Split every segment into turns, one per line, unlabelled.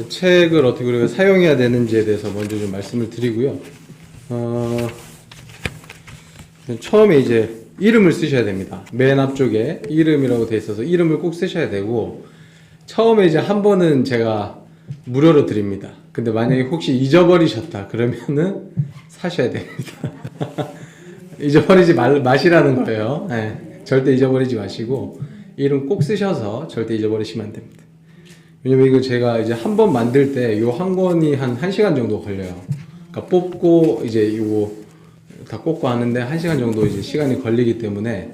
책을 어떻게 우리가 사용해야 되는지에 대해서 먼저 좀 말씀을 드리고요. 처음에 이제 이름을 쓰셔야 됩니다. 맨 앞쪽에 이름이라고 되어 있어서 이름을 꼭 쓰셔야 되고, 처음에 이제 한 번은 제가 무료로 드립니다. 근데 만약에 혹시 잊어버리셨다 그러면은 사셔야 됩니다. 잊어버리지 마시라는 거예요. 네, 절대 잊어버리지 마시고 이름 꼭 쓰셔서 절대 잊어버리시면 안 됩니다. 왜냐면 이거 제가 이제 한 번 만들 때 요 한 권이 한 1시간 정도 걸려요. 그러니까 뽑고 이제 이거 다 꽂고 하는데 1시간 정도 이제 시간이 걸리기 때문에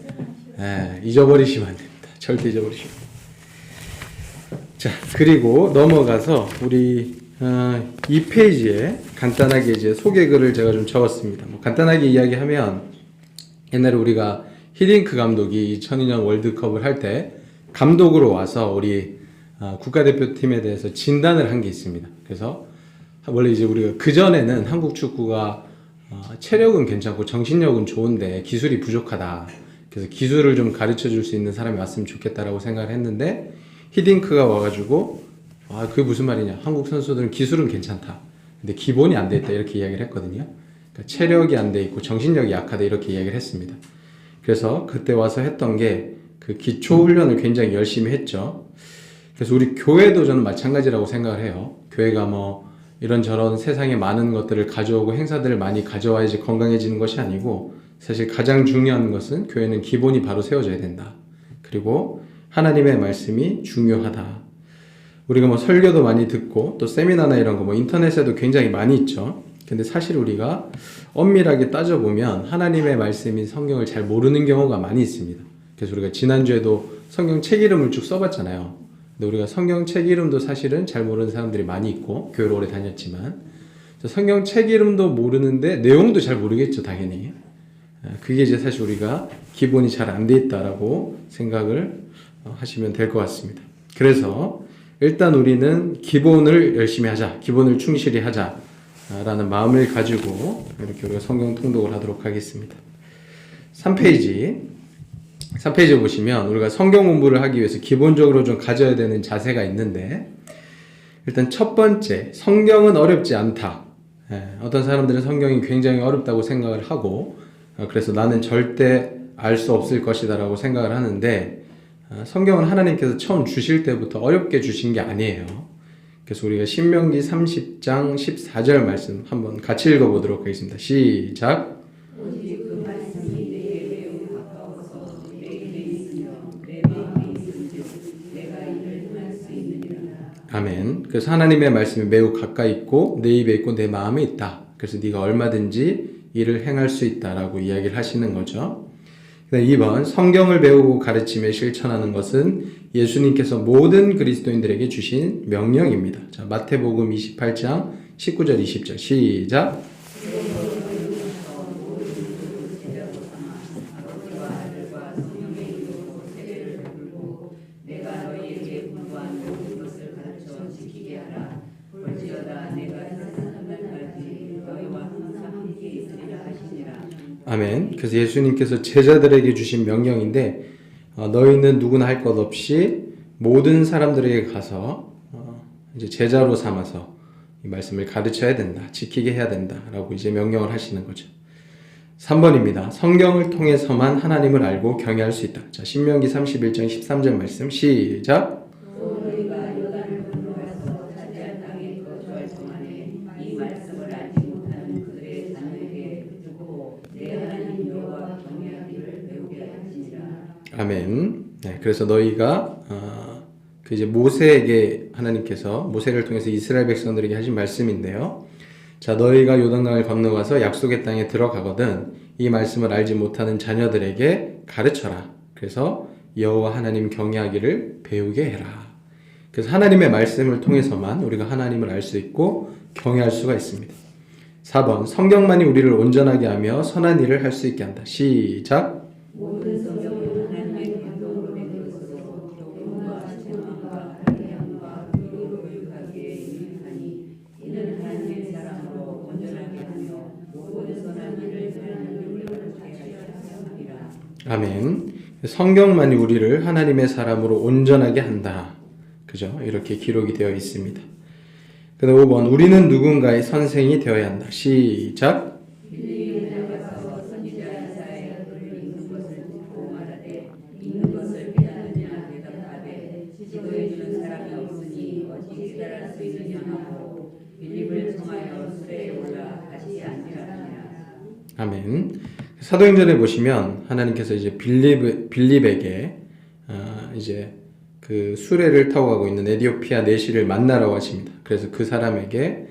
잊어버리시면 안 됩니다. 절대 잊어버리시면 안 됩니다. 자, 그리고 넘어가서 우리 2페이지에 간단하게 이제 소개글을 제가 좀 적었습니다. 뭐 간단하게 이야기하면 옛날에 우리가 히딩크 감독이 2002년 월드컵을 할 때 감독으로 와서 우리 국가대표팀에 대해서 진단을 한 게 있습니다. 그래서 원래 이제 우리가 그전에는 한국 축구가 체력은 괜찮고 정신력은 좋은데 기술이 부족하다. 그래서 기술을 좀 가르쳐 줄 수 있는 사람이 왔으면 좋겠다라고 생각을 했는데, 히딩크가 와가지고 그게 무슨 말이냐, 한국 선수들은 기술은 괜찮다, 근데 기본이 안 돼 있다, 이렇게 이야기를 했거든요. 그러니까 체력이 안 돼 있고 정신력이 약하다, 이렇게 이야기를 했습니다. 그래서 그때 와서 했던 게 그 기초 훈련을 굉장히 열심히 했죠. 그래서 우리 교회도 저는 마찬가지라고 생각을 해요. 교회가 뭐 이런저런 세상에 많은 것들을 가져오고 행사들을 많이 가져와야지 건강해지는 것이 아니고, 사실 가장 중요한 것은 교회는 기본이 바로 세워져야 된다. 그리고 하나님의 말씀이 중요하다. 우리가 뭐 설교도 많이 듣고 또 세미나나 이런 거 뭐 인터넷에도 굉장히 많이 있죠. 근데 사실 우리가 엄밀하게 따져보면 하나님의 말씀인 성경을 잘 모르는 경우가 많이 있습니다. 그래서 우리가 지난주에도 성경 책 이름을 쭉 써봤잖아요. 근데 우리가 성경 책 이름도 사실은 잘 모르는 사람들이 많이 있고, 교회를 오래 다녔지만 성경 책 이름도 모르는데 내용도 잘 모르겠죠, 당연히. 그게 이제 사실 우리가 기본이 잘 안 돼 있다라고 생각을 하시면 될 것 같습니다. 그래서 일단 우리는 기본을 열심히 하자, 기본을 충실히 하자 라는 마음을 가지고 이렇게 우리가 성경 통독을 하도록 하겠습니다. 3페이지 보시면 우리가 성경 공부를 하기 위해서 기본적으로 좀 가져야 되는 자세가 있는데, 일단 첫 번째, 성경은 어렵지 않다. 어떤 사람들은 성경이 굉장히 어렵다고 생각을 하고, 그래서 나는 절대 알 수 없을 것이다 라고 생각을 하는데, 성경은 하나님께서 처음 주실 때부터 어렵게 주신 게 아니에요. 그래서 우리가 신명기 30장 14절 말씀 한번 같이 읽어보도록 하겠습니다. 시작. 아멘. 그래서 하나님의 말씀이 매우 가까이 있고 내 입에 있고 내 마음에 있다. 그래서 네가 얼마든지 일을 행할 수 있다라고 이야기를 하시는 거죠. 2번, 성경을 배우고 가르치며 실천하는 것은 예수님께서 모든 그리스도인들에게 주신 명령입니다. 자, 마태복음 28장 19절 20절 시작. 아멘. 그래서 예수님께서 제자들에게 주신 명령인데, 너희는 누구나 할 것 없이 모든 사람들에게 가서 이제 제자로 삼아서 이 말씀을 가르쳐야 된다, 지키게 해야 된다라고 이제 명령을 하시는 거죠. 3번입니다. 성경을 통해서만 하나님을 알고 경외할 수 있다. 자, 신명기 31장 13절 말씀 시작. 아멘. 네, 그래서 너희가 그 이제 모세에게 하나님께서 모세를 통해서 이스라엘 백성들에게 하신 말씀인데요. 자, 너희가 요단강을 건너가서 약속의 땅에 들어가거든 이 말씀을 알지 못하는 자녀들에게 가르쳐라. 그래서 여호와 하나님 경외하기를 배우게 해라. 그래서 하나님의 말씀을 통해서만 우리가 하나님을 알 수 있고 경외할 수가 있습니다. 4번, 성경만이 우리를 온전하게 하며 선한 일을 할 수 있게 한다. 시작. 모든 성경은 하나님의 감동으로 된 것으로 교훈과 책망과 할례함과 의로로 교육하기에 유익하니 이는 하나님의 사람으로 온전하게 하며 모든 선한 일을 하는 능력을 가지게 하리라. 아멘. 성경만이 우리를 하나님의 사람으로 온전하게 한다. 그죠? 이렇게 기록이 되어 있습니다. 그다음 5번 우리는 누군가의 선생이 되어야 한다. 시작. 아멘. 사도행전에 보시면 하나님께서 이제 빌립에게 이제 그 수레를 타고 가고 있는 에디오피아 내시를 만나라고 하십니다. 그래서 그 사람에게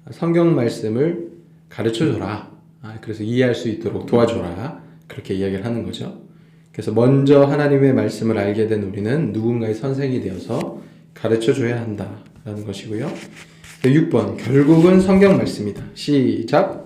성경 말씀을 가르쳐 줘라. 그래서 이해할 수 있도록 도와줘라. 그렇게 이야기를 하는 거죠. 그래서 먼저 하나님의 말씀을 알게 된 우리는 누군가의 선생이 되어서 가르쳐 줘야 한다라는 것이고요. 6번 결국은 성경 말씀이다. 시작.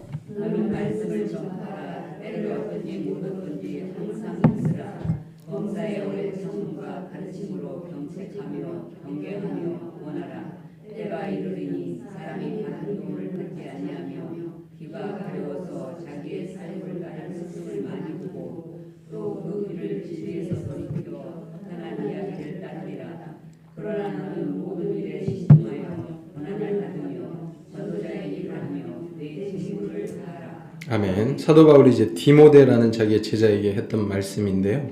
아멘. 사도 바울이 이제 디모데라는 자기의 제자에게 했던 말씀인데요.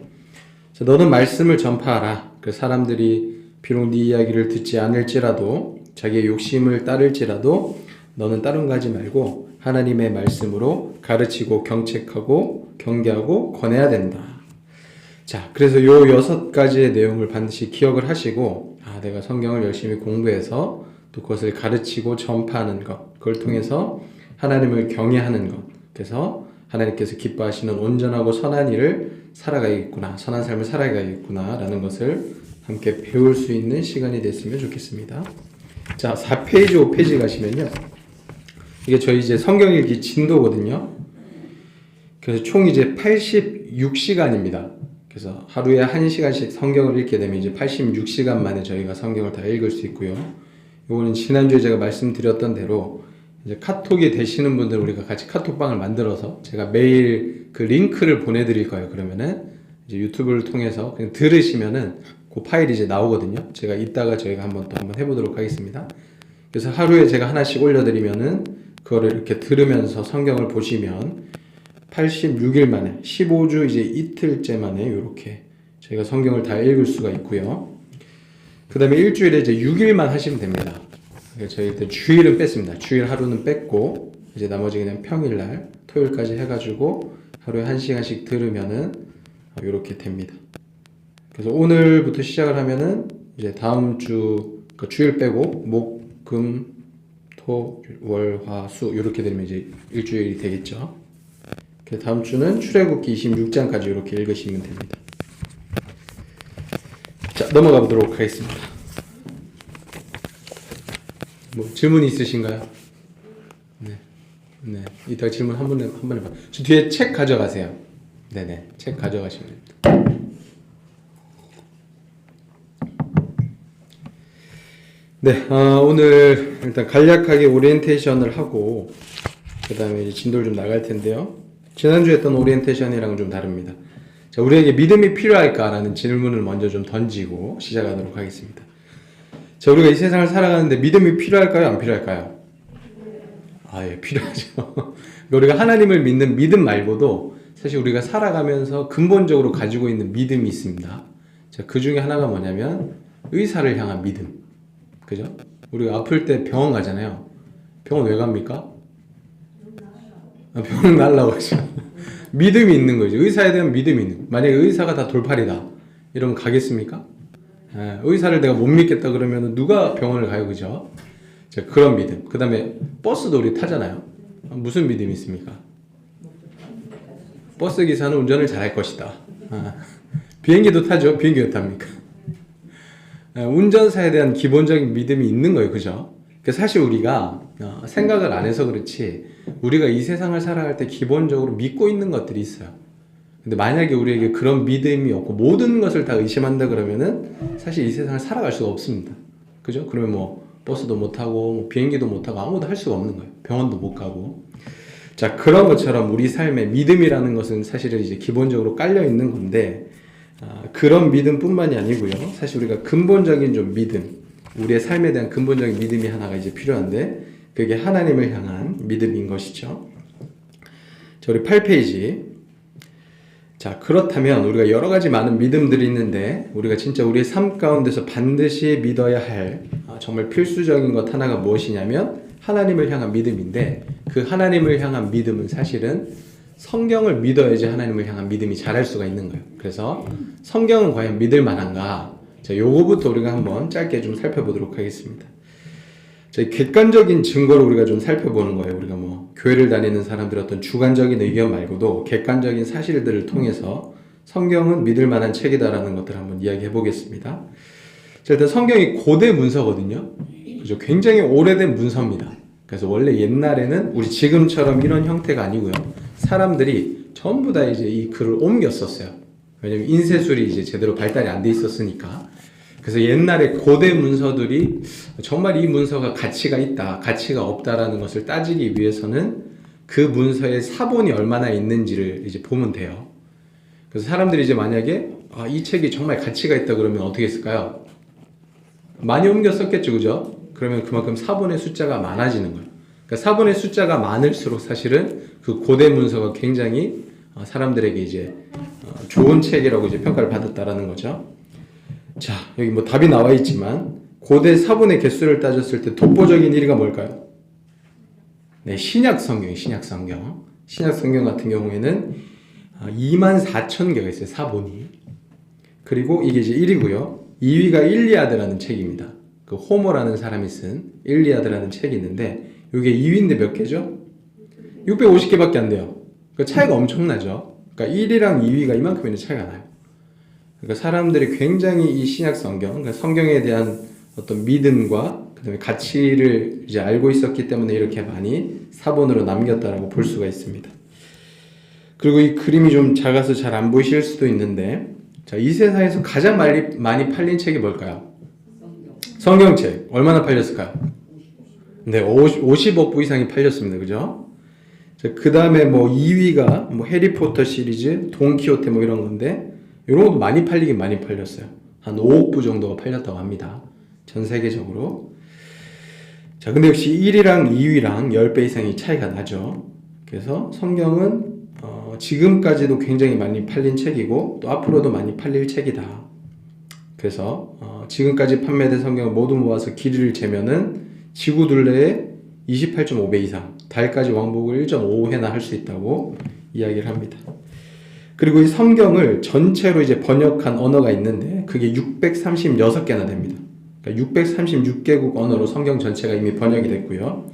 너는 말씀을 전파하라. 그 사람들이 비록 네 이야기를 듣지 않을지라도 자기의 욕심을 따를지라도 너는 다른 거 하지 말고 하나님의 말씀으로 가르치고 경책하고 경계하고 권해야 된다. 자, 그래서 요 6가지의 내용을 반드시 기억을 하시고 내가 성경을 열심히 공부해서 또 그것을 가르치고 전파하는 것, 그걸 통해서 하나님을 경외하는 것, 그래서 하나님께서 기뻐하시는 온전하고 선한 일을 살아가야겠구나, 선한 삶을 살아가야겠구나 라는 것을 함께 배울 수 있는 시간이 됐으면 좋겠습니다. 자, 4페이지, 5페이지 가시면요, 이게 저희 이제 성경 읽기 진도거든요. 그래서 총 이제 86시간입니다. 그래서 하루에 1시간씩 성경을 읽게 되면 이제 86시간 만에 저희가 성경을 다 읽을 수 있고요. 이거는 지난주에 제가 말씀드렸던 대로 이제 카톡이 되시는 분들 우리가 같이 카톡방을 만들어서 제가 매일 그 링크를 보내드릴 거예요. 그러면은 이제 유튜브를 통해서 그냥 들으시면은 그 파일이 이제 나오거든요. 제가 이따가 저희가 한번 해보도록 하겠습니다. 그래서 하루에 제가 하나씩 올려드리면은 그거를 이렇게 들으면서 성경을 보시면 86일 만에 15주 이제 이틀째 만에 이렇게 저희가 성경을 다 읽을 수가 있고요. 그 다음에 일주일에 이제 6일만 하시면 됩니다. 저희 일단 주일은 뺐습니다. 주일 하루는 뺐고 이제 나머지 그냥 평일날 토요일까지 해가지고 하루에 1시간씩 들으면은 이렇게 됩니다. 그래서 오늘부터 시작을 하면은 이제 다음 주 그러니까 주일 빼고 목, 금, 토, 월, 화, 수 이렇게 되면 이제 일주일이 되겠죠. 그래서 다음 주는 출애굽기 26장까지 이렇게 읽으시면 됩니다. 자, 넘어가 보도록 하겠습니다. 뭐 질문 있으신가요? 네. 이따 질문 한 번에 봐. 저 뒤에 책 가져가세요. 네네, 책 가져가시면 됩니다. 네, 오늘 일단 간략하게 오리엔테이션을 하고 그 다음에 이제 진도를 좀 나갈 텐데요. 지난주에 했던 오리엔테이션이랑은 좀 다릅니다. 자, 우리에게 믿음이 필요할까라는 질문을 먼저 좀 던지고 시작하도록 하겠습니다. 자, 우리가 이 세상을 살아가는데 믿음이 필요할까요? 안 필요할까요? 예, 필요하죠. 우리가 하나님을 믿는 믿음 말고도 사실 우리가 살아가면서 근본적으로 가지고 있는 믿음이 있습니다. 자, 그 중에 하나가 뭐냐면 의사를 향한 믿음. 그죠? 우리가 아플 때 병원 가잖아요. 병원 왜 갑니까? 병원 가려고 하죠. 믿음이 있는 거죠. 의사에 대한 믿음이 있는 거죠. 만약에 의사가 다 돌팔이다 이러면 가겠습니까? 의사를 내가 못 믿겠다 그러면 누가 병원을 가요, 그죠? 자, 그런 믿음. 그 다음에 버스도 우리 타잖아요. 무슨 믿음이 있습니까? 버스 기사는 운전을 잘할 것이다. 비행기도 타죠. 비행기 왜 탑니까? 운전사에 대한 기본적인 믿음이 있는 거예요, 그죠? 사실 우리가 생각을 안 해서 그렇지 우리가 이 세상을 살아갈 때 기본적으로 믿고 있는 것들이 있어요. 근데 만약에 우리에게 그런 믿음이 없고 모든 것을 다 의심한다 그러면은 사실 이 세상을 살아갈 수가 없습니다. 그죠? 그러면 뭐 버스도 못 타고 뭐 비행기도 못 타고 아무것도 할 수가 없는 거예요. 병원도 못 가고. 자, 그런 것처럼 우리 삶에 믿음이라는 것은 사실은 이제 기본적으로 깔려 있는 건데 그런 믿음뿐만이 아니고요. 사실 우리가 근본적인 좀 믿음, 우리의 삶에 대한 근본적인 믿음이 하나가 이제 필요한데 그게 하나님을 향한 믿음인 것이죠. 자, 우리 8페이지. 자, 그렇다면 우리가 여러 가지 많은 믿음들이 있는데 우리가 진짜 우리의 삶 가운데서 반드시 믿어야 할 정말 필수적인 것 하나가 무엇이냐면 하나님을 향한 믿음인데 그 하나님을 향한 믿음은 사실은 성경을 믿어야지 하나님을 향한 믿음이 자랄 수가 있는 거예요. 그래서 성경은 과연 믿을 만한가? 자, 요거부터 우리가 한번 짧게 좀 살펴보도록 하겠습니다. 자, 객관적인 증거를 우리가 좀 살펴보는 거예요. 우리가 뭐 교회를 다니는 사람들의 어떤 주관적인 의견 말고도 객관적인 사실들을 통해서 성경은 믿을 만한 책이다라는 것들을 한번 이야기해 보겠습니다. 자, 일단 성경이 고대 문서거든요. 그죠? 굉장히 오래된 문서입니다. 그래서 원래 옛날에는 우리 지금처럼 이런 형태가 아니고요. 사람들이 전부 다 이제 이 글을 옮겼었어요. 왜냐면 인쇄술이 이제 제대로 발달이 안 돼 있었으니까. 그래서 옛날에 고대 문서들이 정말 이 문서가 가치가 있다, 가치가 없다라는 것을 따지기 위해서는 그 문서의 사본이 얼마나 있는지를 이제 보면 돼요. 그래서 사람들이 이제 만약에 이 책이 정말 가치가 있다 그러면 어떻게 했을까요? 많이 옮겼었겠죠, 그죠? 그러면 그만큼 사본의 숫자가 많아지는 거예요. 그러니까 사본의 숫자가 많을수록 사실은 그 고대 문서가 굉장히 사람들에게 이제 좋은 책이라고 이제 평가를 받았다라는 거죠. 자, 여기 뭐 답이 나와 있지만 고대 사본의 개수를 따졌을 때 독보적인 1위가 뭘까요? 네, 신약 성경 같은 경우에는 24,000개가 있어요, 사본이. 그리고 이게 이제 1위고요. 2위가 일리아드라는 책입니다. 그 호머라는 사람이 쓴 일리아드라는 책이 있는데 이게 2위인데 몇 개죠? 650개밖에 안 돼요. 그 차이가 엄청나죠. 그러니까 1위랑 2위가 이만큼이나 차이가 나요. 그러니까 사람들이 굉장히 이 신약 성경, 그러니까 성경에 대한 어떤 믿음과 그다음에 가치를 이제 알고 있었기 때문에 이렇게 많이 사본으로 남겼다라고 볼 수가 있습니다. 그리고 이 그림이 좀 작아서 잘 안 보이실 수도 있는데, 자, 이 세상에서 가장 많이 팔린 책이 뭘까요? 성경책. 얼마나 팔렸을까요? 네, 50억 부 이상이 팔렸습니다. 그죠? 그 다음에 뭐 2위가 뭐 해리포터 시리즈, 돈키호테 뭐 이런 건데, 이런 것도 많이 팔리긴 많이 팔렸어요. 한 5억 부 정도가 팔렸다고 합니다. 전 세계적으로. 자, 근데 역시 1위랑 2위랑 10배 이상의 차이가 나죠. 그래서 성경은 지금까지도 굉장히 많이 팔린 책이고 또 앞으로도 많이 팔릴 책이다. 그래서 지금까지 판매된 성경을 모두 모아서 길이를 재면은 지구 둘레에 28.5배 이상, 달까지 왕복을 1.5회나 할 수 있다고 이야기를 합니다. 그리고 이 성경을 전체로 이제 번역한 언어가 있는데 그게 636개나 됩니다. 그러니까 636개국 언어로 성경 전체가 이미 번역이 됐고요.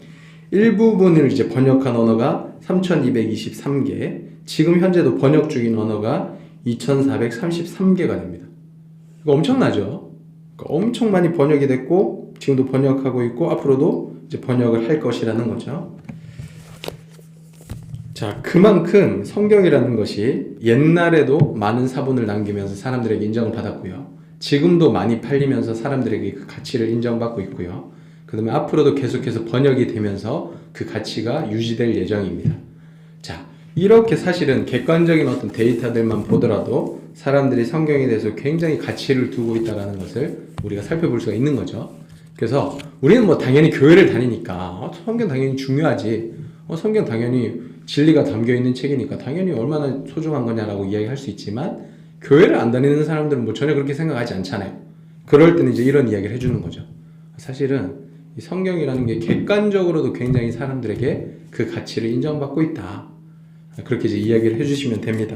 일부분을 이제 번역한 언어가 3223개, 지금 현재도 번역 중인 언어가 2433개가 됩니다. 이거 엄청나죠? 그러니까 엄청 많이 번역이 됐고 지금도 번역하고 있고 앞으로도 이제 번역을 할 것이라는 거죠. 자, 그만큼 성경이라는 것이 옛날에도 많은 사본을 남기면서 사람들에게 인정을 받았고요. 지금도 많이 팔리면서 사람들에게 그 가치를 인정받고 있고요. 그 다음에 앞으로도 계속해서 번역이 되면서 그 가치가 유지될 예정입니다. 자, 이렇게 사실은 객관적인 어떤 데이터들만 보더라도 사람들이 성경에 대해서 굉장히 가치를 두고 있다는 것을 우리가 살펴볼 수가 있는 거죠. 그래서 우리는 뭐 당연히 교회를 다니니까 성경 당연히 중요하지. 성경 당연히 진리가 담겨있는 책이니까 당연히 얼마나 소중한 거냐라고 이야기할 수 있지만 교회를 안 다니는 사람들은 뭐 전혀 그렇게 생각하지 않잖아요. 그럴 때는 이제 이런 이야기를 해주는 거죠. 사실은 이 성경이라는 게 객관적으로도 굉장히 사람들에게 그 가치를 인정받고 있다. 그렇게 이제 이야기를 해주시면 됩니다.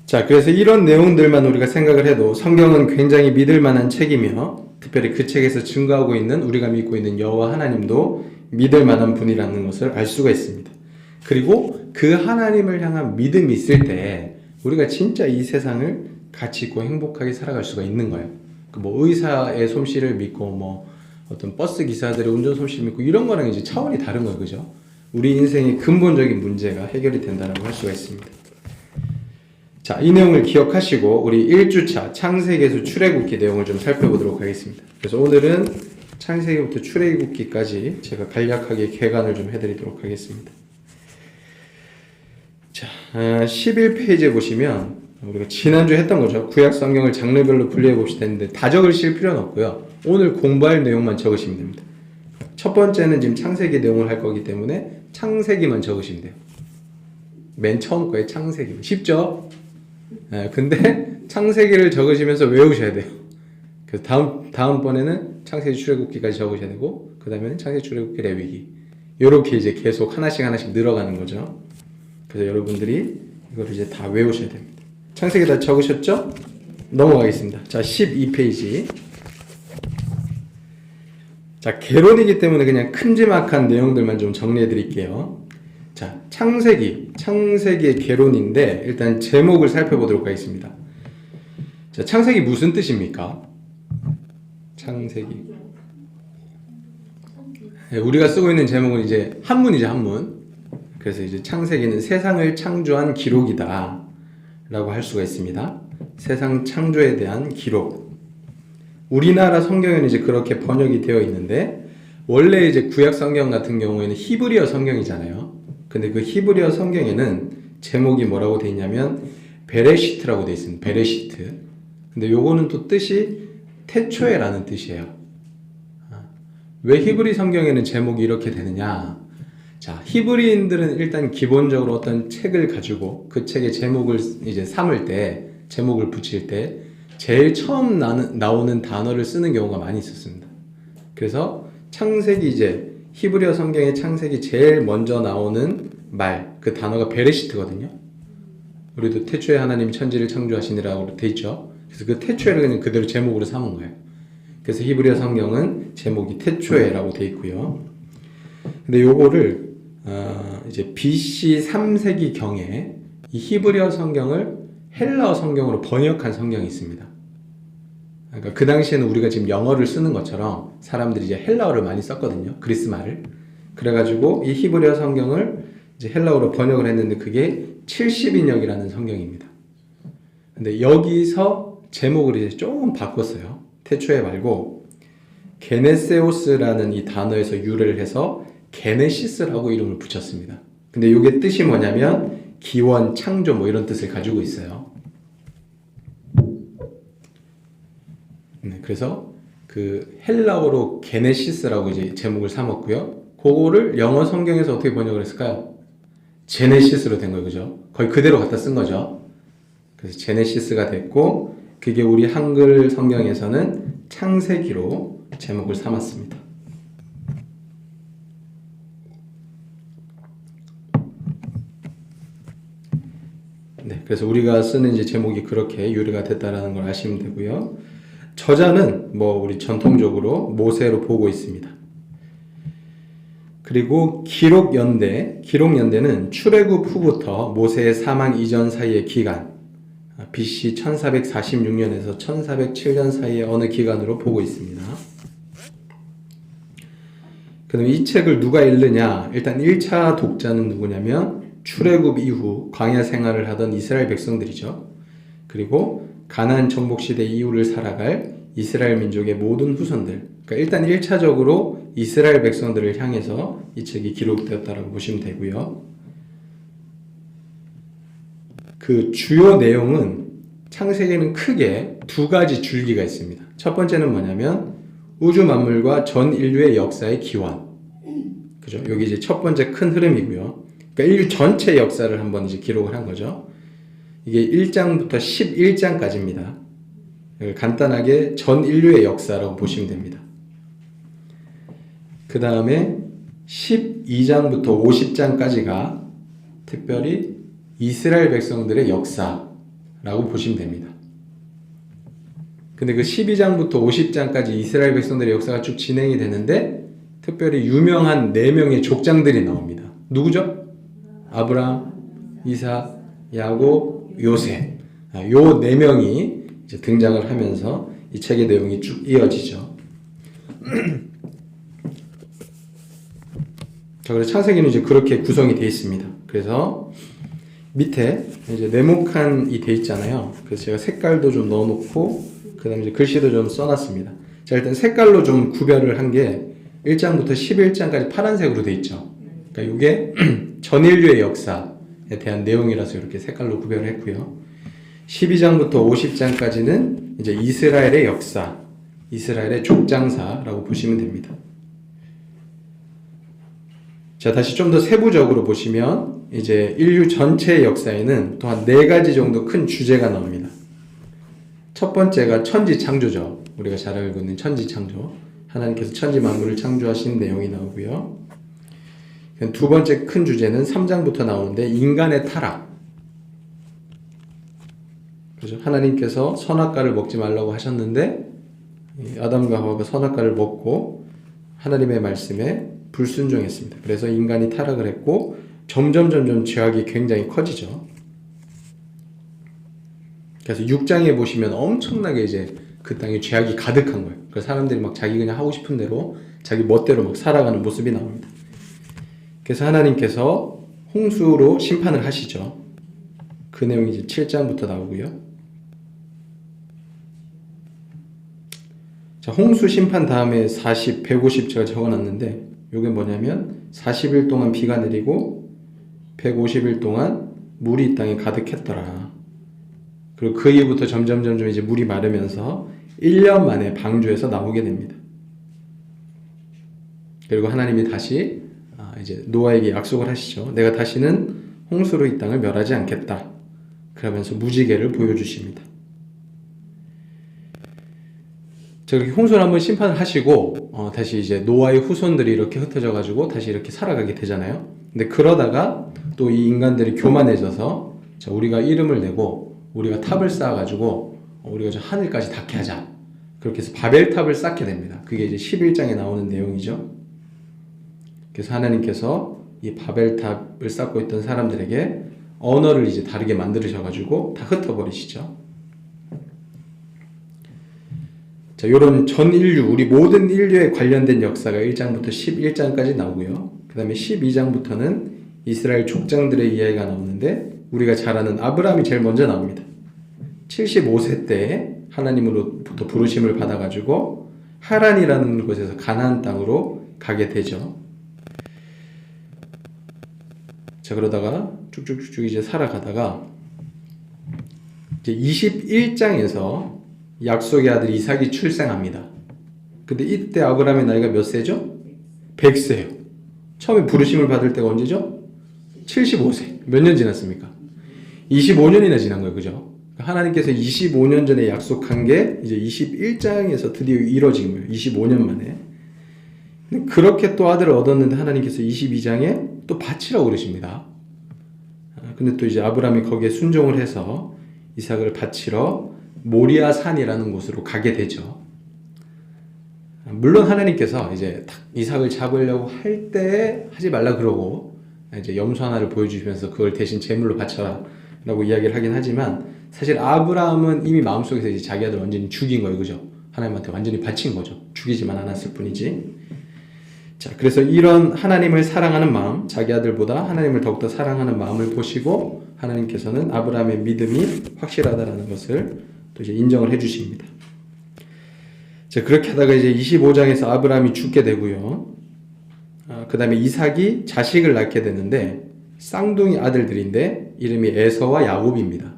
자, 그래서 이런 내용들만 우리가 생각을 해도 성경은 굉장히 믿을 만한 책이며 특별히 그 책에서 증거하고 있는 우리가 믿고 있는 여호와 하나님도 믿을 만한 분이라는 것을 알 수가 있습니다. 그리고 그 하나님을 향한 믿음이 있을 때 우리가 진짜 이 세상을 가치 있고 행복하게 살아갈 수가 있는 거예요. 뭐 의사의 솜씨를 믿고 뭐 어떤 버스 기사들의 운전 솜씨를 믿고 이런 거랑 이제 차원이 다른 거예요. 그죠? 우리 인생의 근본적인 문제가 해결이 된다고 할 수가 있습니다. 자, 이 내용을 기억하시고 우리 1주차 창세기에서 출애굽기 내용을 좀 살펴보도록 하겠습니다. 그래서 오늘은 창세기부터 출애굽기까지 제가 간략하게 개관을 좀 해드리도록 하겠습니다. 자, 11페이지에 보시면 우리가 지난주에 했던 거죠. 구약 성경을 장르별로 분류해 봅시다 했는데 다 적으실 필요는 없고요. 오늘 공부할 내용만 적으시면 됩니다. 첫 번째는 지금 창세기 내용을 할 거기 때문에 창세기만 적으시면 돼요. 맨 처음 거에 창세기. 쉽죠? 네, 근데 창세기를 적으시면서 외우셔야 돼요. 그래서 다음번에는 창세기 출애굽기까지 적으셔야 되고, 그 다음에는 창세기 출애굽기 레위기. 요렇게 이제 계속 하나씩 늘어가는 거죠. 그래서 여러분들이 이걸 이제 다 외우셔야 됩니다. 창세기 다 적으셨죠? 넘어가겠습니다. 자, 12페이지. 자, 개론이기 때문에 그냥 큼지막한 내용들만 좀 정리해 드릴게요. 자, 창세기의 개론인데 일단 제목을 살펴보도록 하겠습니다. 자, 창세기 무슨 뜻입니까? 창세기. 네, 우리가 쓰고 있는 제목은 이제 한문이죠, 한문. 그래서 이제 창세기는 세상을 창조한 기록이다 라고 할 수가 있습니다. 세상 창조에 대한 기록. 우리나라 성경에는 이제 그렇게 번역이 되어 있는데, 원래 이제 구약 성경 같은 경우에는 히브리어 성경이잖아요. 근데 그 히브리어 성경에는 제목이 뭐라고 되어 있냐면 베레시트라고 되어 있습니다. 베레시트. 근데 요거는 또 뜻이 태초에라는 뜻이에요. 왜 히브리 성경에는 제목이 이렇게 되느냐? 자, 히브리인들은 일단 기본적으로 어떤 책을 가지고 그 책의 제목을 이제 삼을 때, 제목을 붙일 때 제일 처음 나오는 단어를 쓰는 경우가 많이 있었습니다. 그래서 창세기 이제 히브리어 성경의 창세기 제일 먼저 나오는 말, 그 단어가 베레시트거든요. 우리도 태초에 하나님이 천지를 창조하시니라고 돼 있죠. 그래서 그 태초에를 그냥 그대로 제목으로 삼은 거예요. 그래서 히브리어 성경은 제목이 태초에라고 돼 있고요. 근데 요거를 이제 BC 3세기 경에 이 히브리어 성경을 헬라어 성경으로 번역한 성경이 있습니다. 그러니까 그 당시에는 우리가 지금 영어를 쓰는 것처럼 사람들이 이제 헬라어를 많이 썼거든요. 그리스 말을. 그래가지고 이 히브리어 성경을 이제 헬라어로 번역을 했는데 그게 70인역이라는 성경입니다. 근데 여기서 제목을 이제 조금 바꿨어요. 태초에 말고 게네세오스라는 이 단어에서 유래를 해서 게네시스라고 이름을 붙였습니다. 근데 이게 뜻이 뭐냐면 기원, 창조 뭐 이런 뜻을 가지고 있어요. 네, 그래서 그 헬라어로 게네시스라고 이제 제목을 삼았고요. 그거를 영어 성경에서 어떻게 번역을 했을까요? 제네시스로 된 거예요. 그죠? 거의 그대로 갖다 쓴 거죠. 그래서 제네시스가 됐고, 그게 우리 한글 성경에서는 창세기로 제목을 삼았습니다. 네, 그래서 우리가 쓰는 이제 제목이 그렇게 유래가 됐다라는 걸 아시면 되고요. 저자는 뭐 우리 전통적으로 모세로 보고 있습니다. 그리고 기록연대는 출애굽 후부터 모세의 사망 이전 사이의 기간, BC 1446년에서 1407년 사이의 어느 기간으로 보고 있습니다. 그럼 이 책을 누가 읽느냐? 일단 1차 독자는 누구냐면 출애굽 이후 광야 생활을 하던 이스라엘 백성들이죠. 그리고 가나안 정복 시대 이후를 살아갈 이스라엘 민족의 모든 후손들. 그러니까 일단 1차적으로 이스라엘 백성들을 향해서 이 책이 기록되었다고 보시면 되고요. 그 주요 내용은 창세기는 크게 두 가지 줄기가 있습니다. 첫 번째는 뭐냐면 우주 만물과 전 인류의 역사의 기원. 그죠? 여기 이제 첫 번째 큰 흐름이고요. 그러니까 인류 전체 역사를 한번 이제 기록을 한 거죠. 이게 1장부터 11장까지입니다. 간단하게 전 인류의 역사라고 보시면 됩니다. 그 다음에 12장부터 50장까지가 특별히 이스라엘 백성들의 역사라고 보시면 됩니다. 근데 그 12장부터 50장까지 이스라엘 백성들의 역사가 쭉 진행이 되는데 특별히 유명한 4명의 족장들이 나옵니다. 누구죠? 아브라함, 이삭, 야곱, 요셉. 요 4명이 이제 등장을 하면서 이 책의 내용이 쭉 이어지죠. 자, 그래서 창세기는 이제 그렇게 구성이 되어 있습니다. 그래서 밑에 이제 네모칸이 되어 있잖아요. 그래서 제가 색깔도 좀 넣어놓고, 그 다음에 이제 글씨도 좀 써놨습니다. 자, 일단 색깔로 좀 구별을 한 게 1장부터 11장까지 파란색으로 되어 있죠. 그러니까 이게 전 인류의 역사에 대한 내용이라서 이렇게 색깔로 구별을 했고요. 12장부터 50장까지는 이제 이스라엘의 역사, 이스라엘의 족장사라고 보시면 됩니다. 자, 다시 좀 더 세부적으로 보시면 이제 인류 전체의 역사에는 또한 4가지 정도 큰 주제가 나옵니다. 첫 번째가 천지 창조죠. 우리가 잘 알고 있는 천지 창조. 하나님께서 천지 만물을 창조하신 내용이 나오고요. 두 번째 큰 주제는 3장부터 나오는데 인간의 타락. 그죠? 하나님께서 선악과를 먹지 말라고 하셨는데 아담과 하와가 선악과를 먹고 하나님의 말씀에 불순종했습니다. 그래서 인간이 타락을 했고 점점 죄악이 굉장히 커지죠. 그래서 6장에 보시면 엄청나게 이제 그 땅에 죄악이 가득한 거예요. 그래서 사람들이 막 자기 그냥 하고 싶은 대로 자기 멋대로 막 살아가는 모습이 나옵니다. 그래서 하나님께서 홍수로 심판을 하시죠. 그 내용이 이제 7장부터 나오고요. 자, 홍수 심판 다음에 40, 150 제가 적어놨는데 이게 뭐냐면 40일 동안 비가 내리고 150일 동안 물이 이 땅에 가득했더라. 그리고 그 이후부터 점점 이제 물이 마르면서 1년 만에 방주에서 나오게 됩니다. 그리고 하나님이 다시 이제 노아에게 약속을 하시죠. 내가 다시는 홍수로 이 땅을 멸하지 않겠다. 그러면서 무지개를 보여주십니다. 저렇게 홍수를 한번 심판을 하시고 다시 이제 노아의 후손들이 이렇게 흩어져 가지고 다시 이렇게 살아가게 되잖아요. 근데 그러다가 또 이 인간들이 교만해져서 자, 우리가 이름을 내고 우리가 탑을 쌓아 가지고 우리가 저 하늘까지 닿게 하자. 그렇게 해서 바벨탑을 쌓게 됩니다. 그게 이제 11장에 나오는 내용이죠. 그래서 하나님께서 이 바벨탑을 쌓고 있던 사람들에게 언어를 이제 다르게 만드셔 가지고 다 흩어버리시죠. 자, 요런 전 인류, 우리 모든 인류에 관련된 역사가 1장부터 11장까지 나오고요. 그 다음에 12장부터는 이스라엘 족장들의 이야기가 나오는데 우리가 잘 아는 아브라함이 제일 먼저 나옵니다. 75세 때 하나님으로부터 부르심을 받아가지고 하란이라는 곳에서 가나안 땅으로 가게 되죠. 자, 그러다가 쭉쭉쭉 이제 살아가다가 이제 21장에서 약속의 아들 이삭이 출생합니다. 근데 이때 아브라함의 나이가 몇 세죠? 100세예요. 처음에 부르심을 받을 때가 언제죠? 75세. 몇 년 지났습니까? 25년이나 지난 거예요. 그죠? 하나님께서 25년 전에 약속한 게 이제 21장에서 드디어 이루어진 거예요. 25년 만에. 그렇게 또 아들을 얻었는데 하나님께서 22장에 또 바치라고 그러십니다. 근데 또 이제 아브라함이 거기에 순종을 해서 이삭을 바치러 모리아 산이라는 곳으로 가게 되죠. 물론 하나님께서 이제 이삭을 잡으려고 할 때 하지 말라 그러고 이제 염소 하나를 보여주시면서 그걸 대신 제물로 바쳐라 라고 이야기를 하긴 하지만 사실 아브라함은 이미 마음속에서 이제 자기 아들 완전히 죽인 거예요. 그죠? 하나님한테 완전히 바친 거죠. 죽이지만 않았을 뿐이지. 자, 그래서 이런 하나님을 사랑하는 마음, 자기 아들보다 하나님을 더욱더 사랑하는 마음을 보시고 하나님께서는 아브라함의 믿음이 확실하다라는 것을 또 이제 인정을 해주십니다. 자, 그렇게 하다가 이제 25장에서 아브라함이 죽게 되고요. 그 다음에 이삭이 자식을 낳게 되는데 쌍둥이 아들들인데 이름이 에서와 야곱입니다.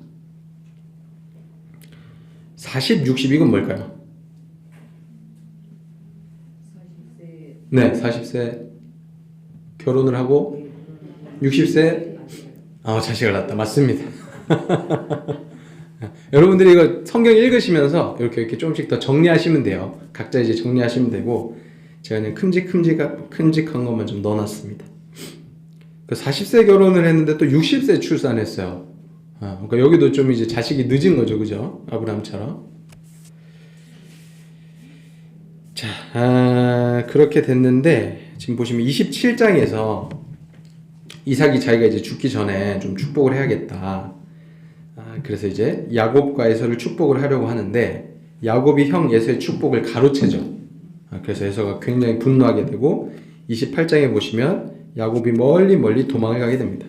40, 60 이건 뭘까요?
40세.
네, 40세 결혼을 하고 60세 자식을 낳았다. 맞습니다. 여러분들이 이거 성경 읽으시면서 이렇게 조금씩 더 정리하시면 돼요. 각자 이제 정리하시면 되고 제가 그냥 큼직한 것만 좀 넣어놨습니다. 40세 결혼을 했는데 또 60세 출산했어요. 그러니까 여기도 좀 이제 자식이 늦은 거죠, 그죠? 아브라함처럼. 자, 그렇게 됐는데 지금 보시면 27장에서 이삭이 자기가 이제 죽기 전에 좀 축복을 해야겠다. 그래서 이제 야곱과 에서를 축복을 하려고 하는데 야곱이 형 에서의 축복을 가로채죠. 그래서 에서가 굉장히 분노하게 되고 28장에 보시면 야곱이 멀리 도망을 가게 됩니다.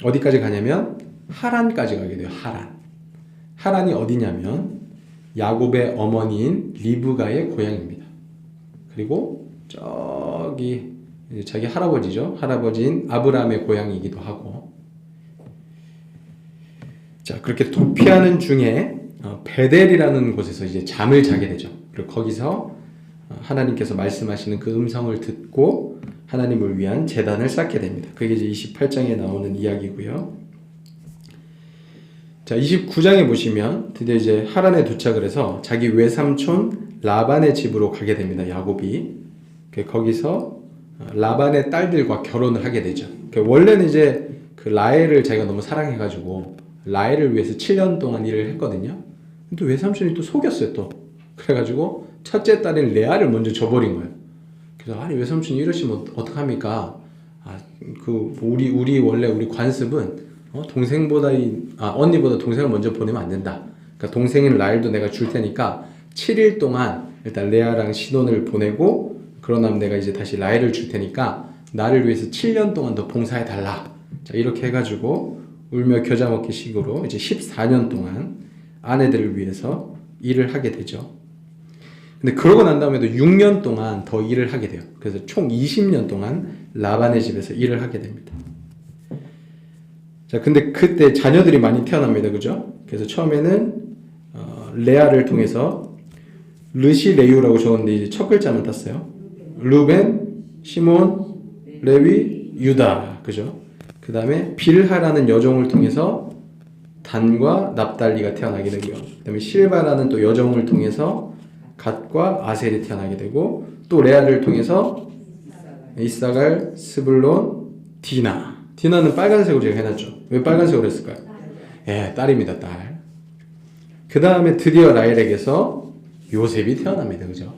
어디까지 가냐면 하란까지 가게 돼요. 하란이 어디냐면 야곱의 어머니인 리브가의 고향입니다. 그리고 저기 자기 할아버지죠. 할아버지인 아브라함의 고향이기도 하고. 자, 그렇게 도피하는 중에 베델이라는 곳에서 이제 잠을 자게 되죠. 그리고 거기서 하나님께서 말씀하시는 그 음성을 듣고 하나님을 위한 제단을 쌓게 됩니다. 그게 이제 28장에 나오는 이야기고요. 자, 29장에 보시면 드디어 이제 하란에 도착을 해서 자기 외삼촌 라반의 집으로 가게 됩니다. 야곱이. 거기서 라반의 딸들과 결혼을 하게 되죠. 원래는 이제 그 라헬을 자기가 너무 사랑해가지고 라헬을 위해서 7년 동안 일을 했거든요. 또 외삼촌이 또 속였어요, 또. 그래가지고 첫째 딸인 레아를 먼저 줘버린 거예요. 그래서 아니 외삼촌이 이러시면 어떡합니까? 우리 원래 우리 관습은 동생보다 언니보다 동생을 먼저 보내면 안 된다. 그러니까 동생인 라헬도 내가 줄 테니까 7일 동안 일단 레아랑 신혼을 보내고 그런 다음 내가 이제 다시 라헬을 줄 테니까 나를 위해서 7년 동안 더 봉사해 달라. 자, 이렇게 해가지고 울며 겨자 먹기 식으로 이제 14년 동안 아내들을 위해서 일을 하게 되죠. 근데 그러고 난 다음에도 6년 동안 더 일을 하게 돼요. 그래서 총 20년 동안 라반의 집에서 일을 하게 됩니다. 자, 근데 그때 자녀들이 많이 태어납니다. 그죠? 그래서 처음에는 레아를 통해서 르시레유라고 적었는데 이제 첫 글자만 땄어요. 루벤, 시몬, 레위, 유다. 그죠? 그 다음에 빌하라는 여종을 통해서 단과 납달리가 태어나게 되고요. 그 다음에 실바라는 또 여종을 통해서 갓과 아셀이 태어나게 되고 또 레아를 통해서 이사갈, 스불론, 디나. 디나는 빨간색으로 제가 해놨죠. 왜 빨간색으로 했을까요? 예, 딸입니다, 딸. 그 다음에 드디어 라헬에게서 요셉이 태어납니다. 그죠?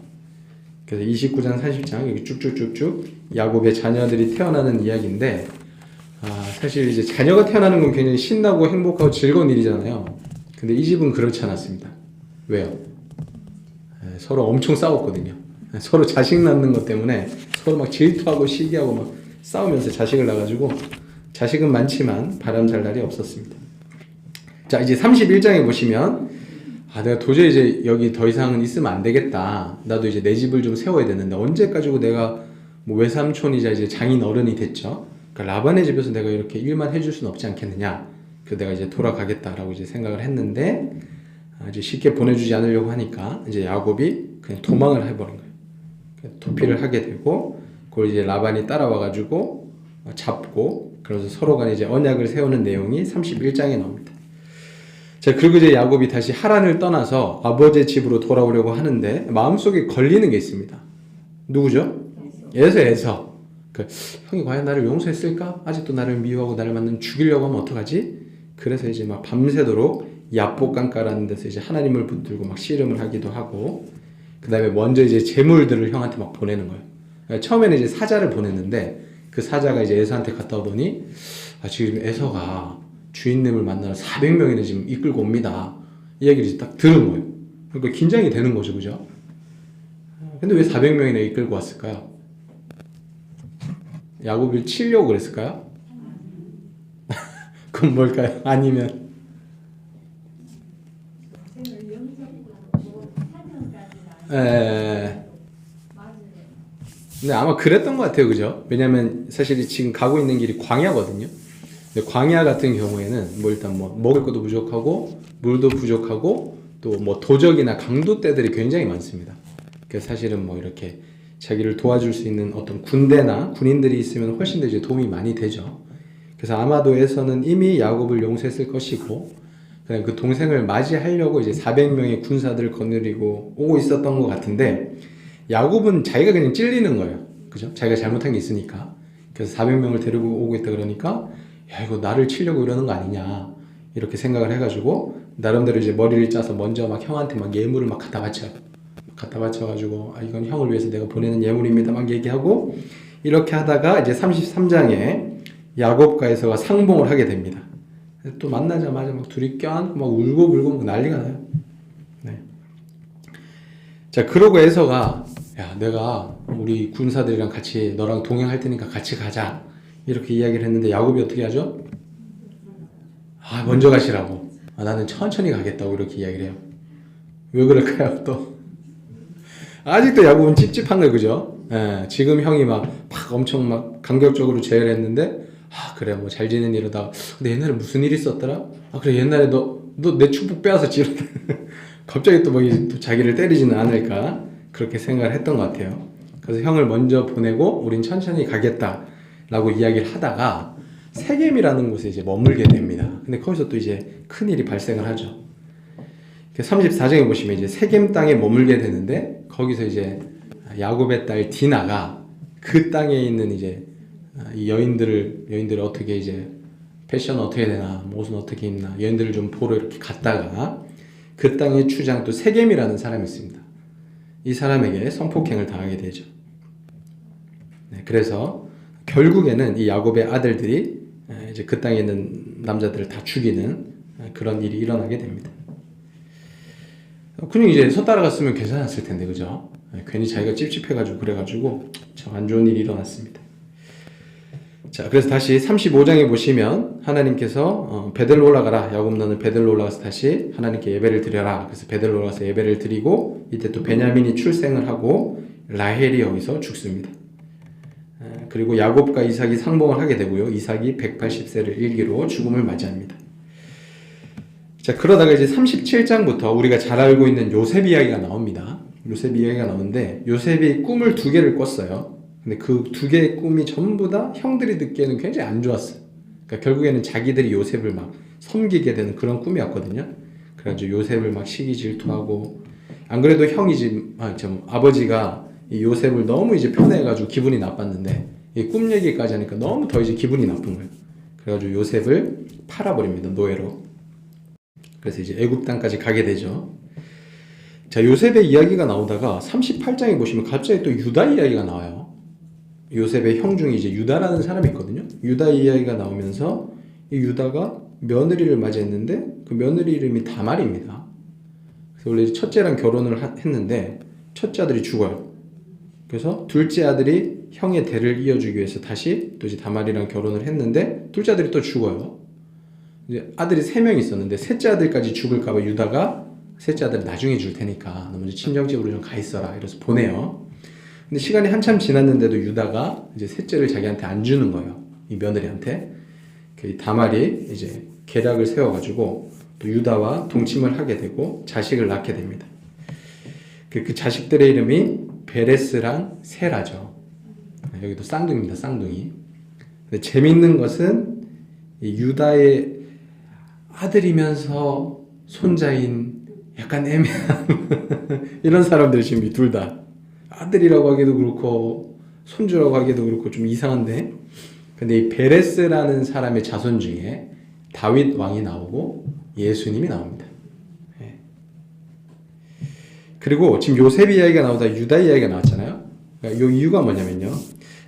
그래서 29장, 30장 여기 쭉쭉쭉쭉 야곱의 자녀들이 태어나는 이야기인데 사실 이제 자녀가 태어나는 건 굉장히 신나고 행복하고 즐거운 일이잖아요. 근데 이 집은 그렇지 않았습니다. 왜요? 서로 엄청 싸웠거든요. 서로 자식 낳는 것 때문에 서로 막 질투하고 시기하고 막 싸우면서 자식을 낳아가지고 자식은 많지만 바람 잘 날이 없었습니다. 자, 이제 31장에 보시면 내가 도저히 이제 여기 더 이상은 있으면 안 되겠다. 나도 이제 내 집을 좀 세워야 되는데 언제까지고 내가 뭐 외삼촌이자 이제 장인 어른이 됐죠. 그러니까 라반의 집에서 내가 이렇게 일만 해줄 수는 없지 않겠느냐. 그래서 내가 이제 돌아가겠다라고 이제 생각을 했는데 이제 쉽게 보내주지 않으려고 하니까 이제 야곱이 그냥 도망을 해버린 거예요. 도피를 하게 되고 그걸 이제 라반이 따라와가지고 잡고 그래서 서로 간에 이제 언약을 세우는 내용이 31장에 나옵니다. 자, 그리고 이제 야곱이 다시 하란을 떠나서 아버지의 집으로 돌아오려고 하는데 마음속에 걸리는 게 있습니다. 누구죠? 에서. 형이 과연 나를 용서했을까? 아직도 나를 미워하고 나를 만나면 죽이려고 하면 어떡하지? 그래서 이제 막 밤새도록 야복강가라는 데서 이제 하나님을 붙들고 막 씨름을 하기도 하고 그 다음에 먼저 이제 재물들을 형한테 막 보내는 거예요. 그러니까 처음에는 이제 사자를 보냈는데 그 사자가 이제 에서한테 갔다 오더니 지금 에서가 주인님을 만나러 400명이나 지금 이끌고 옵니다. 이 얘기를 이제 딱 들은 거예요. 그러니까 긴장이 되는 거죠. 그죠? 근데 왜 400명이나 이끌고 왔을까요? 야곱을 치려고 그랬을까요? 그건 뭘까요? 아니면 근데 아마 그랬던 것 같아요. 그죠? 왜냐면 사실 지금 가고 있는 길이 광야거든요. 근데 광야 같은 경우에는 뭐 일단 뭐 먹을 것도 부족하고 물도 부족하고 또 뭐 도적이나 강도떼들이 굉장히 많습니다. 그래서 사실은 뭐 이렇게 자기를 도와줄 수 있는 어떤 군대나 군인들이 있으면 훨씬 더 이제 도움이 많이 되죠. 그래서 아마도 에서는 이미 야곱을 용서했을 것이고 그냥 그 동생을 맞이하려고 이제 400명의 군사들을 거느리고 오고 있었던 것 같은데 야곱은 자기가 그냥 찔리는 거예요. 그죠? 자기가 잘못한 게 있으니까. 그래서 400명을 데리고 오고 있다 그러니까 야, 이거 나를 치려고 이러는 거 아니냐 이렇게 생각을 해가지고 나름대로 이제 머리를 짜서 먼저 막 형한테 막 예물을 막 갖다 바쳐요. 갖다 바쳐가지고 이건 형을 위해서 내가 보내는 예물입니다 막 얘기하고 이렇게 하다가 이제 33장에 야곱과 에서가 상봉을 하게 됩니다. 또 만나자마자 막 둘이 껴안고 막 울고불고 막 난리가 나요. 네. 자, 그러고 에서가 야, 내가 우리 군사들이랑 같이 너랑 동행할 테니까 같이 가자 이렇게 이야기를 했는데 야곱이 어떻게 하죠? 먼저 가시라고. 나는 천천히 가겠다고 이렇게 이야기를 해요. 왜 그럴까요? 또 아직도 야곱은 찝찝한 거예요. 그죠? 예, 지금 형이 막 엄청 막 감격적으로 제의를 했는데 아 그래 뭐 잘 지낸 이러다 근데 옛날에 무슨 일 있었더라? 아 그래 옛날에 너 내 축복 빼앗았지 이러다 갑자기 또 뭐 또 자기를 때리지는 않을까 그렇게 생각을 했던 것 같아요. 그래서 형을 먼저 보내고 우린 천천히 가겠다라고 이야기를 하다가 세겜이라는 곳에 이제 머물게 됩니다. 근데 거기서 또 이제 큰 일이 발생을 하죠. 34장에 보시면 이제 세겜 땅에 머물게 되는데 거기서 이제 야곱의 딸 디나가 그 땅에 있는 이제 이 여인들을 어떻게 이제 패션 어떻게 되나 옷은 어떻게 입나 여인들을 좀 보러 이렇게 갔다가 그 땅의 추장 또 세겜이라는 사람이 있습니다. 이 사람에게 성폭행을 당하게 되죠. 네, 그래서 결국에는 이 야곱의 아들들이 이제 그 땅에 있는 남자들을 다 죽이는 그런 일이 일어나게 됩니다. 그냥 이제 서 따라갔으면 괜찮았을 텐데 그죠? 괜히 자기가 찝찝해가지고 그래가지고 참 안 좋은 일이 일어났습니다. 자, 그래서 다시 35장에 보시면 하나님께서 베들로 올라가라. 야곱 너는 베들로 올라가서 다시 하나님께 예배를 드려라. 그래서 베들로 올라가서 예배를 드리고 이때 또 베냐민이 출생을 하고 라헬이 여기서 죽습니다. 그리고 야곱과 이삭이 상봉을 하게 되고요. 이삭이 180세를 일기로 죽음을 맞이합니다. 자, 그러다가 이제 37장부터 우리가 잘 알고 있는 요셉 이야기가 나옵니다. 요셉 이야기가 나오는데 요셉이 꿈을 2개를 꿨어요. 근데 그 2개의 꿈이 전부 다 형들이 듣기에는 굉장히 안 좋았어요. 그러니까 결국에는 자기들이 요셉을 막 섬기게 되는 그런 꿈이었거든요. 그래가지고 요셉을 막 시기 질투하고 안 그래도 아버지가 이 요셉을 너무 이제 편애해가지고 기분이 나빴는데 이 꿈 얘기까지 하니까 너무 더 이제 기분이 나쁜 거예요. 그래가지고 요셉을 팔아버립니다. 노예로. 그래서 이제 애굽 땅까지 가게 되죠. 자, 요셉의 이야기가 나오다가 38장에 보시면 갑자기 또 유다 이야기가 나와요. 요셉의 형 중에 이제 유다라는 사람이 있거든요. 유다 이야기가 나오면서 이 유다가 며느리를 맞이했는데 그 며느리 이름이 다말입니다. 그래서 원래 첫째랑 결혼을 했는데 첫째 아들이 죽어요. 그래서 둘째 아들이 형의 대를 이어주기 위해서 다시 또 이제 다말이랑 결혼을 했는데 둘째 아들이 또 죽어요. 이제 아들이 3명 있었는데 셋째 아들까지 죽을까봐 유다가 셋째 아들 나중에 줄 테니까 너 먼저 친정집으로 좀 가 있어라 이래서 보내요. 근데 시간이 한참 지났는데도 유다가 이제 셋째를 자기한테 안 주는 거예요. 이 며느리한테. 그 다말이 이제 계략을 세워가지고 또 유다와 동침을 하게 되고 자식을 낳게 됩니다. 그 자식들의 이름이 베레스랑 세라죠. 여기도 쌍둥이입니다. 쌍둥이. 근데 재밌는 것은 이 유다의 아들이면서 손자인 약간 애매한 이런 사람들이 지금 이 둘 다 아들이라고 하기도 그렇고 손주라고 하기도 그렇고 좀 이상한데 근데 이 베레스라는 사람의 자손 중에 다윗 왕이 나오고 예수님이 나옵니다. 네. 그리고 지금 요셉 이야기가 나오다 유다 이야기가 나왔잖아요. 그러니까 이 이유가 뭐냐면요.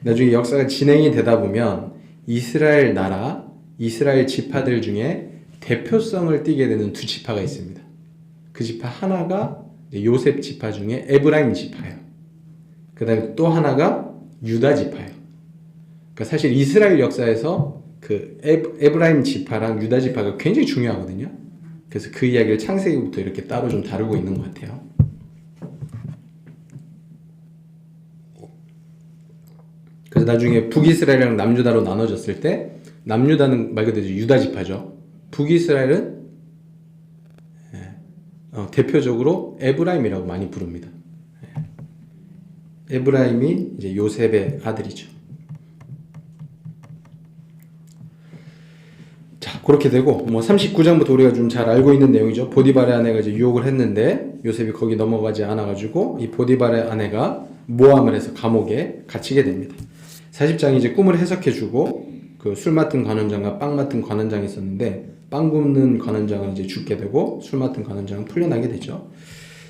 나중에 역사가 진행이 되다 보면 이스라엘 나라, 이스라엘 지파들 중에 대표성을 띠게 되는 2지파가 있습니다. 그 지파 하나가 요셉 지파 중에 에브라임 지파예요. 그 다음에 또 하나가 유다 지파예요. 그러니까 사실 이스라엘 역사에서 그 에브라임 지파랑 유다 지파가 굉장히 중요하거든요. 그래서 그 이야기를 창세기부터 이렇게 따로 좀 다루고 있는 것 같아요. 그래서 나중에 북이스라엘이랑 남유다로 나눠졌을 때 남유다는 말 그대로 유다 지파죠. 북이스라엘은 대표적으로 에브라임이라고 많이 부릅니다. 에브라임이 이제 요셉의 아들이죠. 자, 그렇게 되고 뭐 39장부터 우리가 좀 잘 알고 있는 내용이죠. 보디발의 아내가 이제 유혹을 했는데 요셉이 거기 넘어가지 않아가지고 이 보디발의 아내가 모함을 해서 감옥에 갇히게 됩니다. 40장이 이제 꿈을 해석해주고 그 술 맡은 관원장과 빵 맡은 관원장이 있었는데 빵 굽는 관원장은 이제 죽게 되고 술 맡은 관원장은 풀려나게 되죠.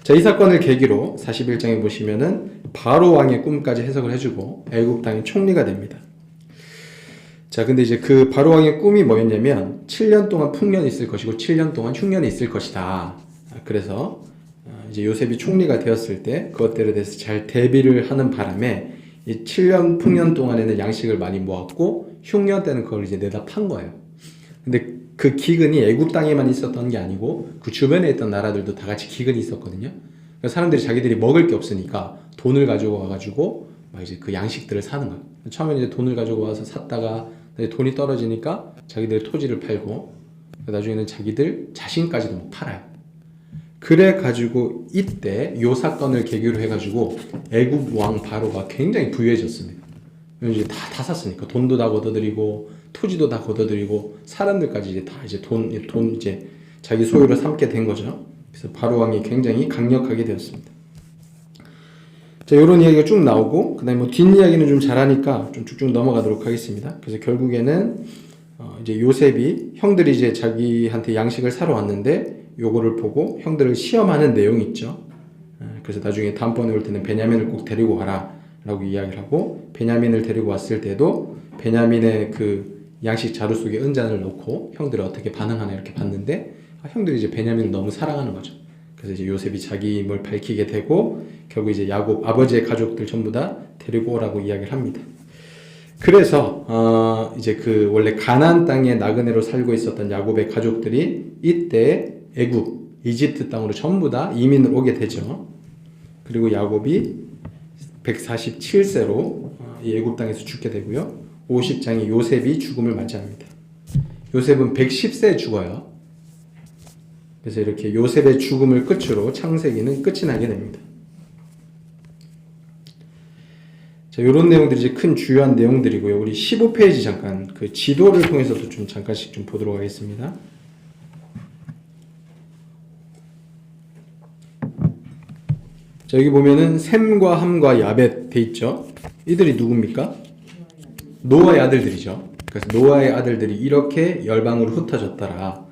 자, 이 사건을 계기로 41장에 보시면은 바로 왕의 꿈까지 해석을 해주고 애굽 땅의 총리가 됩니다. 자, 근데 이제 그 바로 왕의 꿈이 뭐였냐면 7년 동안 풍년이 있을 것이고 7년 동안 흉년이 있을 것이다. 그래서 이제 요셉이 총리가 되었을 때 그것들에 대해서 잘 대비를 하는 바람에 이 7년 풍년 동안에는 양식을 많이 모았고 흉년 때는 그걸 이제 내다 판 거예요. 근데 그 기근이 애굽 땅에만 있었던 게 아니고 그 주변에 있던 나라들도 다 같이 기근이 있었거든요. 그래서 사람들이 자기들이 먹을 게 없으니까 돈을 가지고 와가지고 막 이제 그 양식들을 사는 거예요. 처음에 이제 돈을 가지고 와서 샀다가 돈이 떨어지니까 자기들 토지를 팔고 나중에는 자기들 자신까지도 못 팔아요. 그래 가지고 이때 요 사건을 계기로 해 가지고 애굽 왕 바로가 굉장히 부유해졌습니다. 이제 다 샀으니까 돈도 다 걷어들이고 토지도 다 걷어들이고 사람들까지 이제 다 이제 돈 이제 자기 소유로 삼게 된 거죠. 그래서 바로 왕이 굉장히 강력하게 되었습니다. 자, 이런 이야기가 쭉 나오고 그다음에 뭐 뒷이야기는 좀 잘하니까 좀 쭉쭉 넘어가도록 하겠습니다. 그래서 결국에는 이제 요셉이 형들이 이제 자기한테 양식을 사러 왔는데 요거를 보고 형들을 시험하는 내용이 있죠. 그래서 나중에 다음번에 올 때는 베냐민을 꼭 데리고 와라 라고 이야기를 하고 베냐민을 데리고 왔을 때도 베냐민의 그 양식 자루 속에 은잔을 넣고 형들이 어떻게 반응하나 이렇게 봤는데 형들이 이제 베냐민을 너무 사랑하는 거죠. 그래서 이제 요셉이 자기 힘을 밝히게 되고 결국 이제 야곱 아버지의 가족들 전부 다 데리고 오라고 이야기를 합니다. 그래서 이제 그 원래 가나안 땅에 나그네로 살고 있었던 야곱의 가족들이 이때 애굽 이집트 땅으로 전부 다 이민을 오게 되죠. 그리고 야곱이 147세로 이 애굽 땅에서 죽게 되고요. 50장이 요셉이 죽음을 맞이합니다. 요셉은 110세에 죽어요. 그래서 이렇게 요셉의 죽음을 끝으로 창세기는 끝이 나게 됩니다. 자, 이런 내용들이 이제 큰 주요한 내용들이고요. 우리 15페이지 잠깐 그 지도를 통해서도 좀 잠깐씩 좀 보도록 하겠습니다. 자, 여기 보면은 셈과 함과 야벳 돼 있죠. 이들이 누굽니까? 노아의 아들들이죠. 그래서 노아의 아들들이 이렇게 열방으로 흩어졌더라.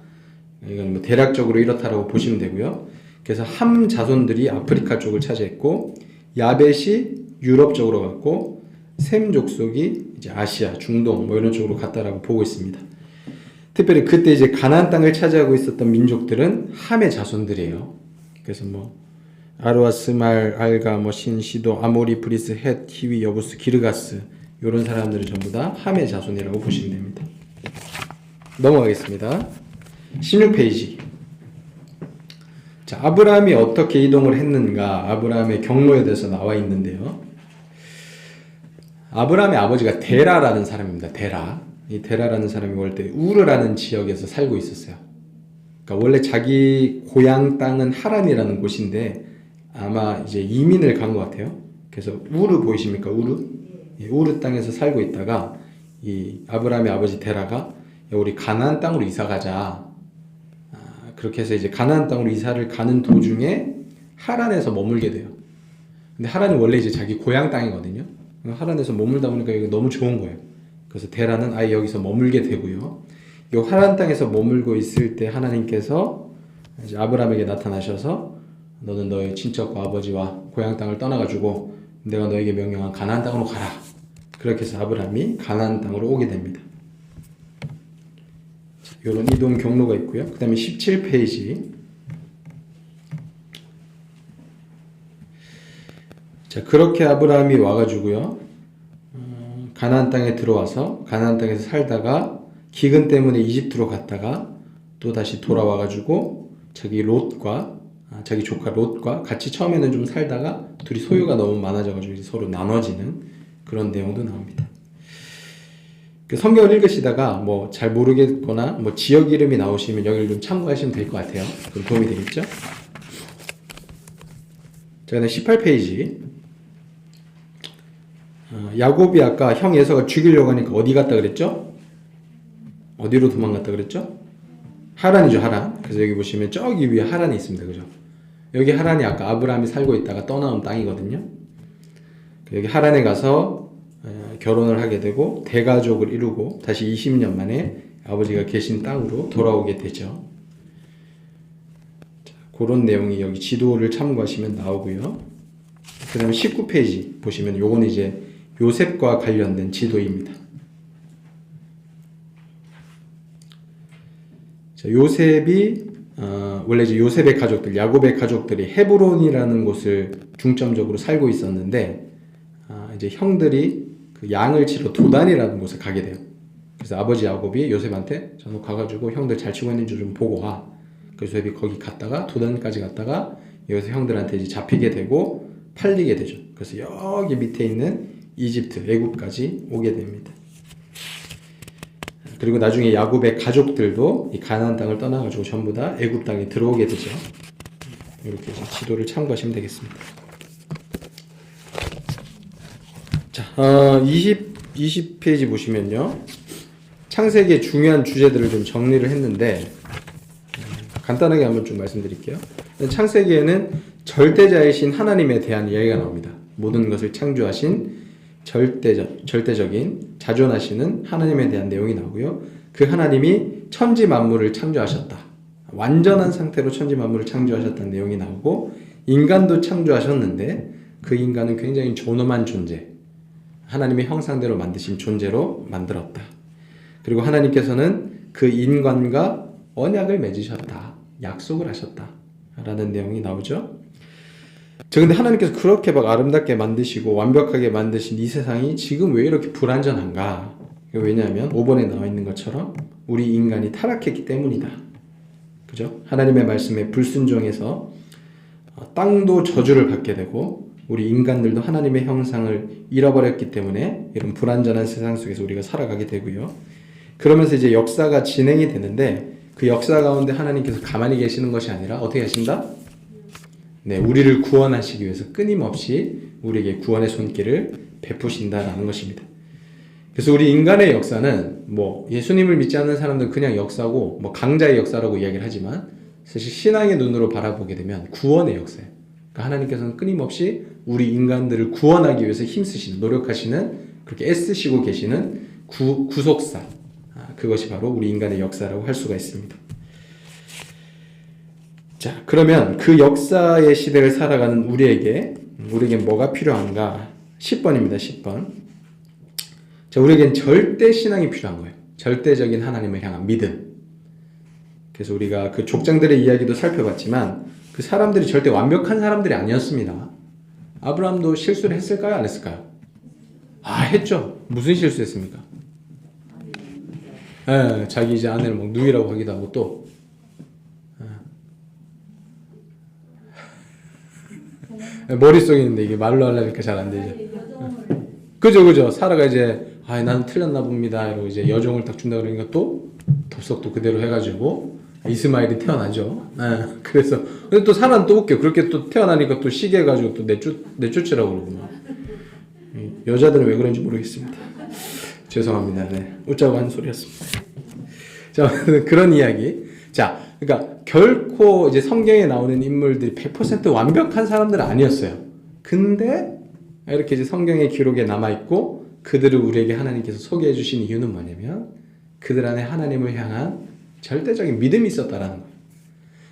이건 뭐 대략적으로 이렇다라고 보시면 되고요. 그래서 함 자손들이 아프리카 쪽을 차지했고 야벳이 유럽 쪽으로 갔고 셈 족속이 이제 아시아, 중동 뭐 이런 쪽으로 갔다라고 보고 있습니다. 특별히 그때 이제 가나안 땅을 차지하고 있었던 민족들은 함의 자손들이에요. 그래서 뭐 아르와스, 말, 알가, 뭐 신, 시도, 아모리, 브리스, 헷, 히위, 여부스, 기르가스 이런 사람들은 전부 다 함의 자손이라고 보시면 됩니다. 넘어가겠습니다. 16페이지. 자, 아브라함이 어떻게 이동을 했는가? 아브라함의 경로에 대해서 나와 있는데요. 아브라함의 아버지가 데라라는 사람입니다. 데라. 이 데라라는 사람이 원래 우르라는 지역에서 살고 있었어요. 그러니까 원래 자기 고향 땅은 하란이라는 곳인데 아마 이제 이민을 간 것 같아요. 그래서 우르 보이십니까? 우르? 예, 우르 땅에서 살고 있다가 이 아브라함의 아버지 데라가 야, 우리 가나안 땅으로 이사 가자. 그렇게 해서 이제 가나안 땅으로 이사를 가는 도중에 하란에서 머물게 돼요. 근데 하란이 원래 이제 자기 고향 땅이거든요. 하란에서 머물다 보니까 이거 너무 좋은 거예요. 그래서 데라는 아예 여기서 머물게 되고요. 이 하란 땅에서 머물고 있을 때 하나님께서 이제 아브라함에게 나타나셔서 너는 너의 친척과 아버지와 고향 땅을 떠나가지고 내가 너에게 명령한 가나안 땅으로 가라. 그렇게 해서 아브라함이 가나안 땅으로 오게 됩니다. 이런 이동 경로가 있고요. 그 다음에 17페이지. 자, 그렇게 아브라함이 와가지고요. 가나안 땅에 들어와서 가나안 땅에서 살다가 기근 때문에 이집트로 갔다가 또 다시 돌아와가지고 자기 조카 롯과 같이 처음에는 좀 살다가 둘이 소유가 너무 많아져가지고 서로 나눠지는 그런 내용도 나옵니다. 그 성경을 읽으시다가 뭐 잘 모르겠거나 뭐 지역 이름이 나오시면 여기를 좀 참고하시면 될 것 같아요. 그럼 도움이 되겠죠? 자, 그다음 18페이지. 야곱이 아까 형 에서가 죽이려고 하니까 어디 갔다 그랬죠? 어디로 도망갔다 그랬죠? 하란이죠, 하란. 그래서 여기 보시면 저기 위에 하란이 있습니다. 그죠? 여기 하란이 아까 아브라함이 살고 있다가 떠나온 땅이거든요. 여기 하란에 가서 결혼을 하게 되고 대가족을 이루고 다시 20년 만에 아버지가 계신 땅으로 돌아오게 되죠. 자, 그런 내용이 여기 지도를 참고하시면 나오고요. 그 다음에 19페이지 보시면 요건 이제 요셉과 관련된 지도입니다. 자, 요셉이 원래 이제 요셉의 가족들, 야곱의 가족들이 헤브론이라는 곳을 중점적으로 살고 있었는데 이제 형들이 그 양을 치러 도단이라는 곳에 가게 돼요. 그래서 아버지 야곱이 요셉한테 너 가가지고 형들 잘 치고 있는지 좀 보고 와. 그래서 요셉이 거기 갔다가 도단까지 갔다가 여기서 형들한테 이제 잡히게 되고 팔리게 되죠. 그래서 여기 밑에 있는 이집트, 애굽까지 오게 됩니다. 그리고 나중에 야곱의 가족들도 이 가나안 땅을 떠나가지고 전부 다 애굽 땅에 들어오게 되죠. 이렇게 이제 지도를 참고하시면 되겠습니다. 자, 20페이지 보시면요. 창세기의 중요한 주제들을 좀 정리를 했는데 간단하게 한번 좀 말씀드릴게요. 창세기에는 절대자이신 하나님에 대한 이야기가 나옵니다. 모든 것을 창조하신 절대적인 자존하시는 하나님에 대한 내용이 나오고요. 그 하나님이 천지 만물을 창조하셨다. 완전한 상태로 천지 만물을 창조하셨다는 내용이 나오고 인간도 창조하셨는데 그 인간은 굉장히 존엄한 존재, 하나님의 형상대로 만드신 존재로 만들었다. 그리고 하나님께서는 그 인간과 언약을 맺으셨다. 약속을 하셨다. 라는 내용이 나오죠. 근데 하나님께서 그렇게 막 아름답게 만드시고 완벽하게 만드신 이 세상이 지금 왜 이렇게 불완전한가? 왜냐하면 5번에 나와 있는 것처럼 우리 인간이 타락했기 때문이다. 그죠? 하나님의 말씀에 불순종해서 땅도 저주를 받게 되고 우리 인간들도 하나님의 형상을 잃어버렸기 때문에 이런 불완전한 세상 속에서 우리가 살아가게 되고요. 그러면서 이제 역사가 진행이 되는데 그 역사 가운데 하나님께서 가만히 계시는 것이 아니라 어떻게 하신다? 네, 우리를 구원하시기 위해서 끊임없이 우리에게 구원의 손길을 베푸신다라는 것입니다. 그래서 우리 인간의 역사는 뭐 예수님을 믿지 않는 사람들은 그냥 역사고 뭐 강자의 역사라고 이야기를 하지만 사실 신앙의 눈으로 바라보게 되면 구원의 역사예요. 그러니까 하나님께서는 끊임없이 우리 인간들을 구원하기 위해서 힘쓰시는, 노력하시는, 그렇게 애쓰시고 계시는 구속사, 그것이 바로 우리 인간의 역사라고 할 수가 있습니다. 자, 그러면 그 역사의 시대를 살아가는 우리에게 뭐가 필요한가? 10번입니다. 10번. 자, 우리에겐 절대 신앙이 필요한 거예요. 절대적인 하나님을 향한 믿음. 그래서 우리가 그 족장들의 이야기도 살펴봤지만 그 사람들이 절대 완벽한 사람들이 아니었습니다. 아브라함도 실수를 했을까요? 안 했을까요? 했죠. 무슨 실수했습니까? 자기 이제 아내를 막 누이라고 하기도 하고 또 머릿속에 있는데 이게 말로 하려니까 잘 안 되죠. 그죠. 사라가 이제 나는 틀렸나 봅니다 이러고 이제 여종을 딱 준다 그러니까 또 덥석 또 그대로 해가지고 이스마엘이 태어나죠. 그래서 근데 또 사라는 또 웃겨. 그렇게 또 태어나니까 또 시기 해가지고 또 내쫓으라고 그러고 막. 여자들은 왜 그런지 모르겠습니다. 죄송합니다. 네, 웃자고 하는 소리였습니다. 자, 그런 이야기. 자, 그러니까 결코 이제 성경에 나오는 인물들이 100% 완벽한 사람들은 아니었어요. 근데 이렇게 이제 성경의 기록에 남아있고 그들을 우리에게 하나님께서 소개해 주신 이유는 뭐냐면 그들 안에 하나님을 향한 절대적인 믿음이 있었다라는 거예요.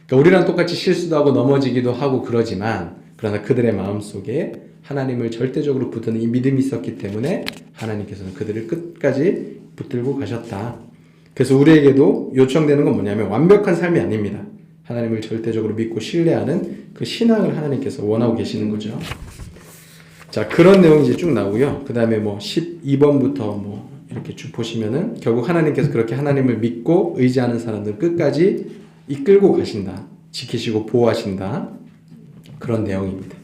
그러니까 우리랑 똑같이 실수도 하고 넘어지기도 하고 그러지만 그러나 그들의 마음속에 하나님을 절대적으로 붙드는 이 믿음이 있었기 때문에 하나님께서는 그들을 끝까지 붙들고 가셨다. 그래서 우리에게도 요청되는 건 뭐냐면 완벽한 삶이 아닙니다. 하나님을 절대적으로 믿고 신뢰하는 그 신앙을 하나님께서 원하고 계시는 거죠. 자, 그런 내용이 이제 쭉 나오고요. 그 다음에 뭐 12번부터 뭐 이렇게 쭉 보시면은 결국 하나님께서 그렇게 하나님을 믿고 의지하는 사람들 끝까지 이끌고 가신다. 지키시고 보호하신다. 그런 내용입니다.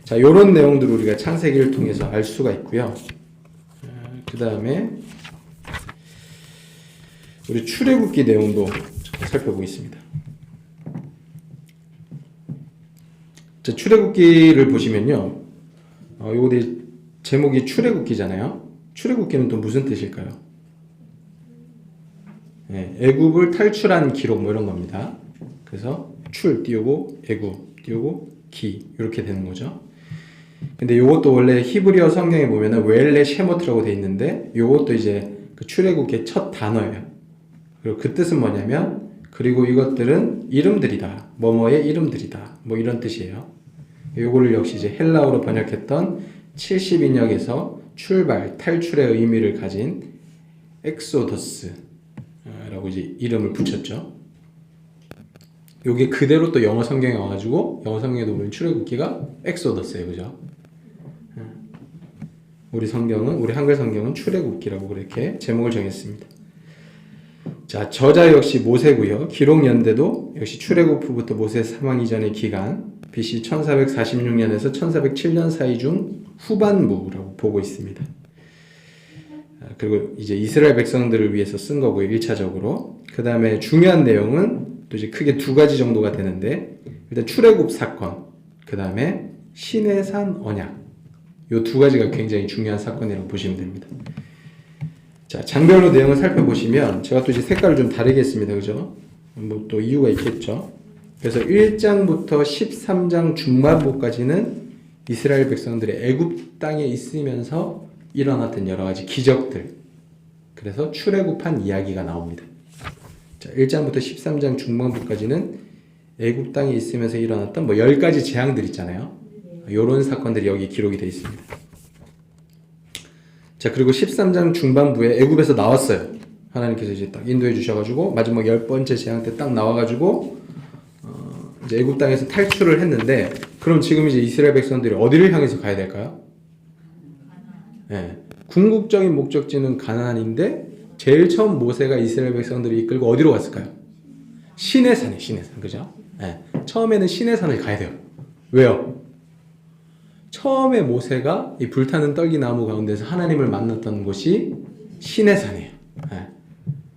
자, 이런 내용들을 우리가 창세기를 통해서 알 수가 있고요. 그 다음에 우리 출애굽기 내용도 살펴보겠습니다. 자, 출애굽기를 보시면요. 요거 제목이 출애굽기잖아요. 출애굽기는 또 무슨 뜻일까요? 네, 애굽을 탈출한 기록 뭐 이런 겁니다. 그래서 출 띄우고 애굽 띄우고 기 이렇게 되는 거죠. 근데 요것도 원래 히브리어 성경에 보면은 웰레 셰모트라고 돼 있는데 요것도 이제 그 출애굽기의 첫 단어예요. 그리고 그 뜻은 뭐냐면 그리고 이것들은 이름들이다. 뭐뭐의 이름들이다. 뭐 이런 뜻이에요. 요거를 역시 이제 헬라어로 번역했던 70인역에서 출발, 탈출의 의미를 가진 엑소더스라고 이제 이름을 붙였죠. 요게 그대로 또 영어 성경에 와가지고 영어 성경에도 보면 출애굽기가 엑소더스예요, 그죠? 우리 한글 성경은 출애굽기라고 그렇게 제목을 정했습니다. 자, 저자 역시 모세고요. 기록 연대도 역시 출애굽 후부터 모세 사망 이전의 기간 BC 1446년에서 1407년 사이 중 후반부라고 보고 있습니다. 그리고 이제 이스라엘 백성들을 위해서 쓴 거고요. 1차적으로. 그 다음에 중요한 내용은 또 이제 크게 두 가지 정도가 되는데, 일단 출애굽 사건, 그 다음에 시내산 언약. 요 두 가지가 굉장히 중요한 사건이라고 보시면 됩니다. 자, 장별로 내용을 살펴보시면 제가 또 이제 색깔을 좀 다르게 했습니다. 그죠? 뭐 또 이유가 있겠죠. 그래서 1장부터 13장 중반부까지는 이스라엘 백성들의 애굽 땅에 있으면서 일어났던 여러 가지 기적들. 그래서 출애굽한 이야기가 나옵니다. 자, 1장부터 13장 중반부까지는 애굽 땅에 있으면서 일어났던 뭐 10가지 재앙들 있잖아요. 요런 사건들이 여기 기록이 되어 있습니다. 자, 그리고 13장 중반부에 애굽에서 나왔어요. 하나님께서 이제 딱 인도해 주셔가지고 마지막 10번째 재앙 때 딱 나와가지고 이제 애굽 땅에서 탈출을 했는데, 그럼 지금 이제 이스라엘 백성들이 어디를 향해서 가야 될까요? 네. 궁극적인 목적지는 가나안인데 제일 처음 모세가 이스라엘 백성들을 이끌고 어디로 갔을까요? 시내산에, 시내산. 그죠? 네. 처음에는 시내산을 가야 돼요. 왜요? 처음에 모세가 이 불타는 떨기나무 가운데서 하나님을 만났던 곳이 시내산이에요. 네.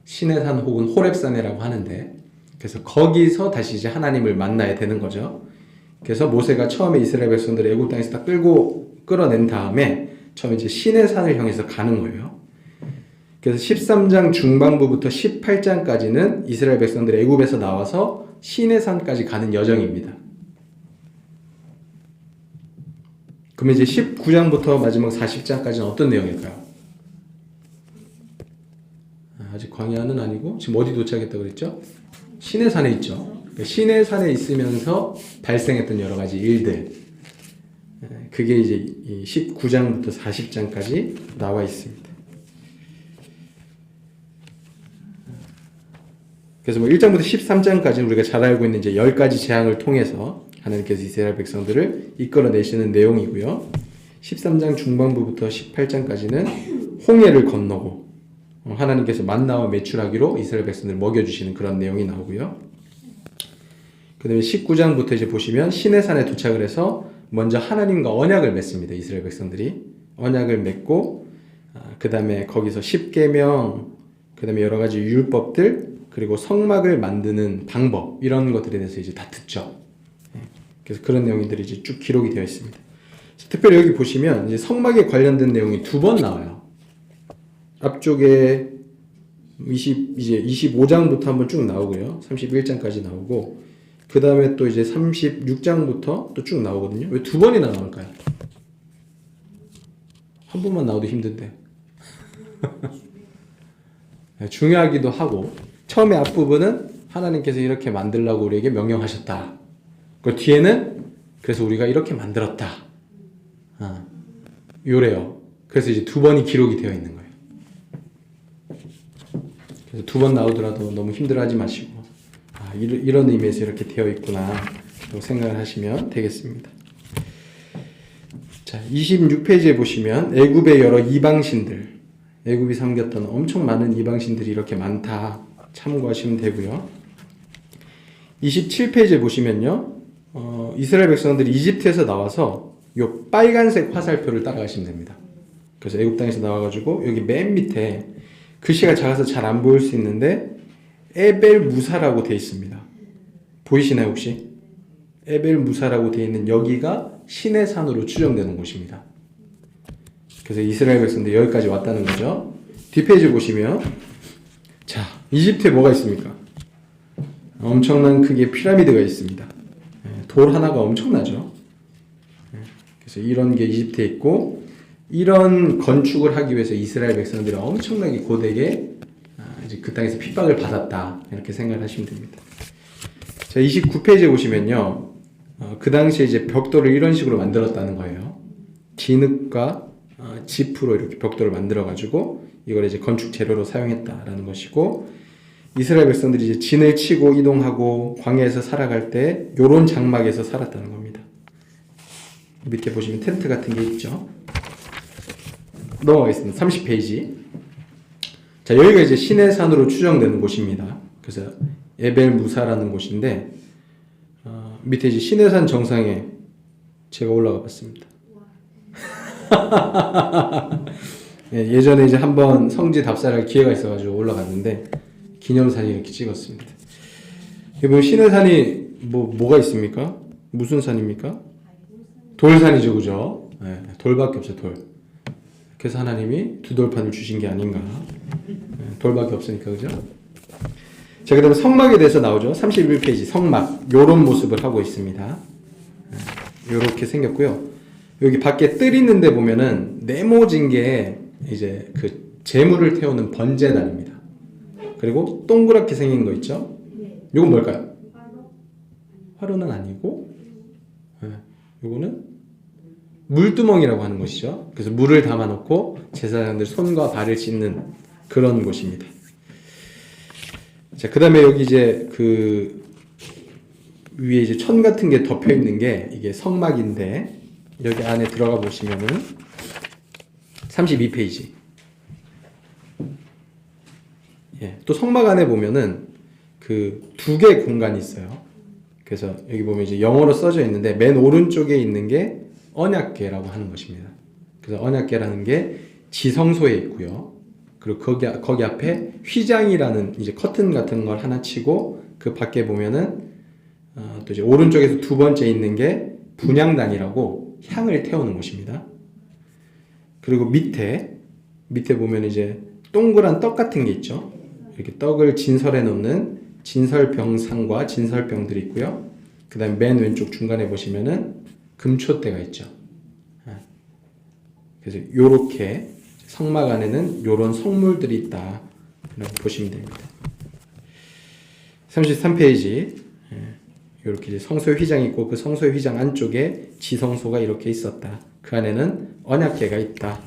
시내산 혹은 호렙산이라고 하는데, 그래서 거기서 다시 이제 하나님을 만나야 되는 거죠. 그래서 모세가 처음에 이스라엘 백성들을 애굽 땅에서 다 끌어낸 다음에 처음에 이제 시내산을 향해서 가는 거예요. 그래서 13장 중반부부터 18장까지는 이스라엘 백성들이 애굽에서 나와서 시내산까지 가는 여정입니다. 그러면 이제 19장부터 마지막 40장까지는 어떤 내용일까요? 아직 광야는 아니고 지금 어디 도착했다고 그랬죠? 시내산에 있죠. 시내산에 있으면서 발생했던 여러 가지 일들, 그게 이제 19장부터 40장까지 나와 있습니다. 그래서 뭐 1장부터 13장까지는 우리가 잘 알고 있는 이제 10가지 재앙을 통해서 하나님께서 이스라엘 백성들을 이끌어내시는 내용이고요. 13장 중반부부터 18장까지는 홍해를 건너고 하나님께서 만나와 매출하기로 이스라엘 백성들을 먹여주시는 그런 내용이 나오고요. 그 다음에 19장부터 이제 보시면 시내산에 도착을 해서 먼저 하나님과 언약을 맺습니다. 이스라엘 백성들이 언약을 맺고, 그 다음에 거기서 십계명, 그 다음에 여러 가지 율법들, 그리고 성막을 만드는 방법, 이런 것들에 대해서 이제 다 듣죠. 그래서 그런 내용들이 이제 쭉 기록이 되어 있습니다. 특별히 여기 보시면 이제 성막에 관련된 내용이 두 번 나와요. 앞쪽에 이제 25장부터 한번 쭉 나오고요. 31장까지 나오고, 그 다음에 또 이제 36장부터 또 쭉 나오거든요. 왜 두 번이나 나올까요? 한 번만 나와도 힘든데. 중요하기도 하고, 처음에 앞부분은 하나님께서 이렇게 만들라고 우리에게 명령하셨다. 그 뒤에는 그래서 우리가 이렇게 만들었다. 요래요. 그래서 이제 두 번이 기록이 되어 있는 거예요. 그래서 두 번 나오더라도 너무 힘들어하지 마시고, 이런 의미에서 이렇게 되어 있구나 라고 생각을 하시면 되겠습니다. 자, 26페이지에 보시면 애굽의 여러 이방신들, 애굽이 섬겼던 엄청 많은 이방신들이 이렇게 많다 참고하시면 되고요. 27페이지에 보시면요, 이스라엘 백성들이 이집트에서 나와서 요 빨간색 화살표를 따라가시면 됩니다. 그래서 애굽 땅에서 나와가지고 여기 맨 밑에 글씨가 작아서 잘 안 보일 수 있는데 에벨 무사라고 되어 있습니다. 보이시나요 혹시? 에벨 무사라고 되어 있는 여기가 시내산으로 추정되는 곳입니다. 그래서 이스라엘 백성들이 여기까지 왔다는 거죠. 뒷페이지 보시면, 자, 이집트에 뭐가 있습니까? 엄청난 크기의 피라미드가 있습니다. 돌 하나가 엄청나죠. 그래서 이런 게 이집트에 있고, 이런 건축을 하기 위해서 이스라엘 백성들이 엄청나게 고되게 이제 그 땅에서 핍박을 받았다, 이렇게 생각을 하시면 됩니다. 자, 29페이지에 보시면요, 그 당시에 이제 벽돌을 이런 식으로 만들었다는 거예요. 진흙과 지프로 이렇게 벽돌을 만들어 가지고 이걸 이제 건축 재료로 사용했다라는 것이고, 이스라엘 백성들이 이제 진을 치고 이동하고 광야에서 살아갈 때 요런 장막에서 살았다는 겁니다. 밑에 보시면 텐트 같은 게 있죠. 넘어가겠습니다. 30페이지. 자, 여기가 이제 시내산으로 추정되는 곳입니다. 그래서 에벨 무사라는 곳인데, 밑에 이제 시내산 정상에 제가 올라가 봤습니다. 예, 예전에 이제 한번 성지 답사할 기회가 있어가지고 올라갔는데 기념사진 이렇게 찍었습니다. 여기 보면 시내산이 뭐가 있습니까? 무슨 산입니까? 돌산이죠, 그죠? 예, 돌밖에 없어요, 돌. 그래서 하나님이 두 돌판을 주신 게 아닌가. 예, 돌밖에 없으니까, 그죠? 자, 그 다음에 성막에 대해서 나오죠. 31페이지 성막. 요런 모습을 하고 있습니다. 요렇게 생겼고요. 여기 밖에 뜰 있는데 보면은 네모진 게 이제 그 재물을 태우는 번제단입니다. 그리고 동그랗게 생긴 거 있죠? 요건 뭘까요? 화로는 아니고, 요거는 물두멍이라고 하는 곳이죠. 그래서 물을 담아놓고 제사장들 손과 발을 씻는 그런 곳입니다. 자, 그 다음에 여기 이제 그 위에 이제 천 같은 게 덮여 있는 게 이게 성막인데, 여기 안에 들어가 보시면은 32페이지. 예, 또 성막 안에 보면은 그 두 개 공간이 있어요. 그래서 여기 보면 이제 영어로 써져 있는데 맨 오른쪽에 있는 게 언약궤라고 하는 것입니다. 그래서 언약궤라는 게 지성소에 있고요. 그리고 거기 앞에 휘장이라는 이제 커튼 같은 걸 하나 치고 그 밖에 보면은 또 이제 오른쪽에서 두 번째 있는 게 분향단이라고 향을 태우는 곳입니다. 그리고 밑에 보면 이제 동그란 떡 같은 게 있죠. 이렇게 떡을 진설해 놓는 진설병상과 진설병들이 있고요. 그 다음에 맨 왼쪽 중간에 보시면은 금초대가 있죠. 그래서 요렇게 성막 안에는 요런 성물들이 있다 라고 보시면 됩니다. 33페이지. 이렇게 이제 성소의 휘장이 있고 그 성소의 휘장 안쪽에 지성소가 이렇게 있었다. 그 안에는 언약궤가 있다.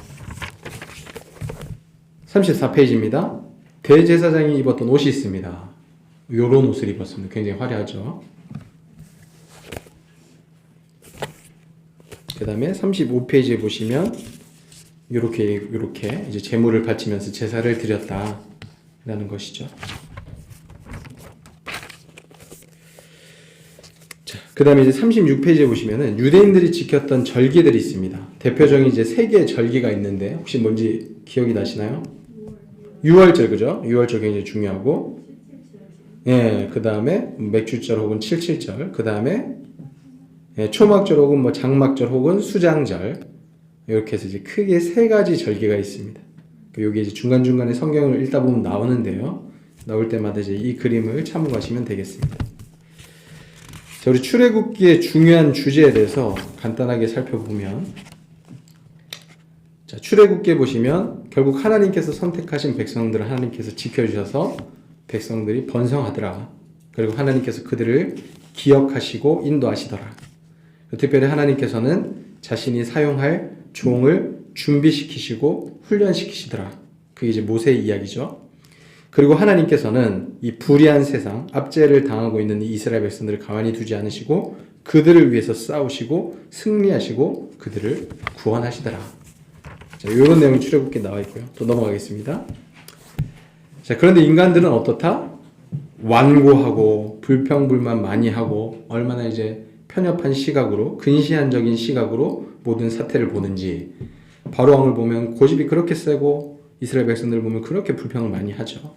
34페이지입니다. 대제사장이 입었던 옷이 있습니다. 요런 옷을 입었습니다. 굉장히 화려하죠. 그 다음에 35페이지에 보시면 요렇게 이제 제물을 바치면서 제사를 드렸다 라는 것이죠. 그 다음에 이제 36페이지에 보시면은 유대인들이 지켰던 절기들이 있습니다. 대표적인 이제 세 개의 절기가 있는데 혹시 뭔지 기억이 나시나요? 6월절, 그죠? 6월절 굉장히 중요하고, 예, 그 다음에 맥주절 혹은 칠칠절, 그 다음에 초막절 혹은 뭐 장막절 혹은 수장절, 이렇게 해서 이제 크게 세 가지 절기가 있습니다. 여기 이제 중간중간에 성경을 읽다 보면 나오는데요. 나올 때마다 이제 이 그림을 참고하시면 되겠습니다. 자, 우리 출애굽기의 중요한 주제에 대해서 간단하게 살펴보면, 자, 출애굽기에 보시면 결국 하나님께서 선택하신 백성들을 하나님께서 지켜주셔서 백성들이 번성하더라. 그리고 하나님께서 그들을 기억하시고 인도하시더라. 특별히 하나님께서는 자신이 사용할 종을 준비시키시고 훈련시키시더라. 그게 이제 모세의 이야기죠. 그리고 하나님께서는 이 불의한 세상, 압제를 당하고 있는 이 이스라엘 백성들을 가만히 두지 않으시고 그들을 위해서 싸우시고 승리하시고 그들을 구원하시더라. 자, 이런 내용이 출애굽기에 나와 있고요. 또 넘어가겠습니다. 자, 그런데 인간들은 어떻다? 완고하고 불평불만 많이 하고 얼마나 이제 편협한 시각으로, 근시안적인 시각으로 모든 사태를 보는지, 바로왕을 보면 고집이 그렇게 세고 이스라엘 백성들을 보면 그렇게 불평을 많이 하죠.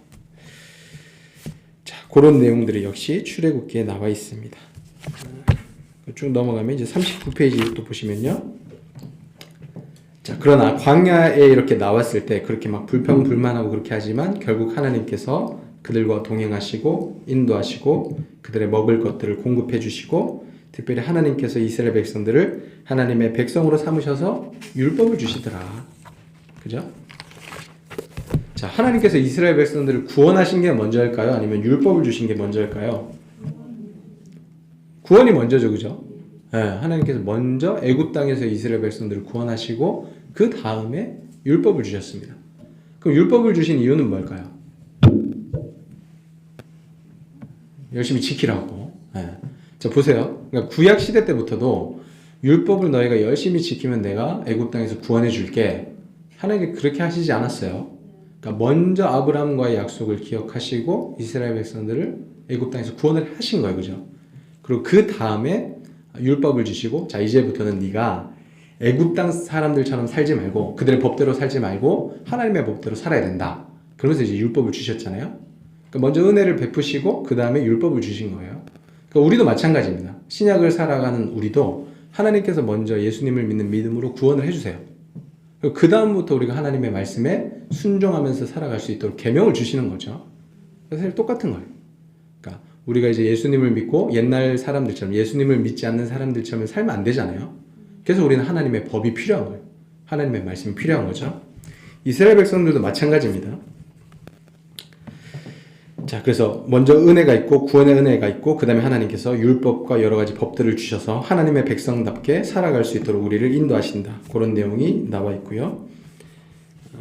자, 그런 내용들이 역시 출애굽기에 나와 있습니다. 쭉 넘어가면 이제 39페이지 또 보시면요. 자, 그러나 광야에 이렇게 나왔을 때 그렇게 막 불평불만하고 그렇게 하지만 결국 하나님께서 그들과 동행하시고 인도하시고 그들의 먹을 것들을 공급해 주시고, 특별히 하나님께서 이스라엘 백성들을 하나님의 백성으로 삼으셔서 율법을 주시더라. 그죠? 자, 하나님께서 이스라엘 백성들을 구원하신 게 먼저일까요? 아니면 율법을 주신 게 먼저일까요? 구원이 먼저죠, 그죠? 네, 하나님께서 먼저 애굽 땅에서 이스라엘 백성들을 구원하시고 그 다음에 율법을 주셨습니다. 그럼 율법을 주신 이유는 뭘까요? 열심히 지키라고. 네. 자, 보세요. 그러니까 구약 시대 때부터도 율법을 너희가 열심히 지키면 내가 애굽 땅에서 구원해 줄게. 하나님께 그렇게 하시지 않았어요. 그러니까 먼저 아브라함과의 약속을 기억하시고 이스라엘 백성들을 애굽 땅에서 구원을 하신 거예요, 그죠? 그리고 그 다음에 율법을 주시고, 자, 이제부터는 네가 애굽 땅 사람들처럼 살지 말고 그들의 법대로 살지 말고 하나님의 법대로 살아야 된다. 그러면서 이제 율법을 주셨잖아요. 그러니까 먼저 은혜를 베푸시고 그 다음에 율법을 주신 거예요. 그러니까 우리도 마찬가지입니다. 신약을 살아가는 우리도 하나님께서 먼저 예수님을 믿는 믿음으로 구원을 해주세요. 그 다음부터 우리가 하나님의 말씀에 순종하면서 살아갈 수 있도록 계명을 주시는 거죠. 사실 똑같은 거예요. 그러니까 우리가 이제 예수님을 믿고 옛날 사람들처럼 예수님을 믿지 않는 사람들처럼 살면 안 되잖아요. 그래서 우리는 하나님의 법이 필요한 거예요. 하나님의 말씀이 필요한 거죠. 이스라엘 백성들도 마찬가지입니다. 자, 그래서 먼저 은혜가 있고 구원의 은혜가 있고 그 다음에 하나님께서 율법과 여러 가지 법들을 주셔서 하나님의 백성답게 살아갈 수 있도록 우리를 인도하신다. 그런 내용이 나와 있고요.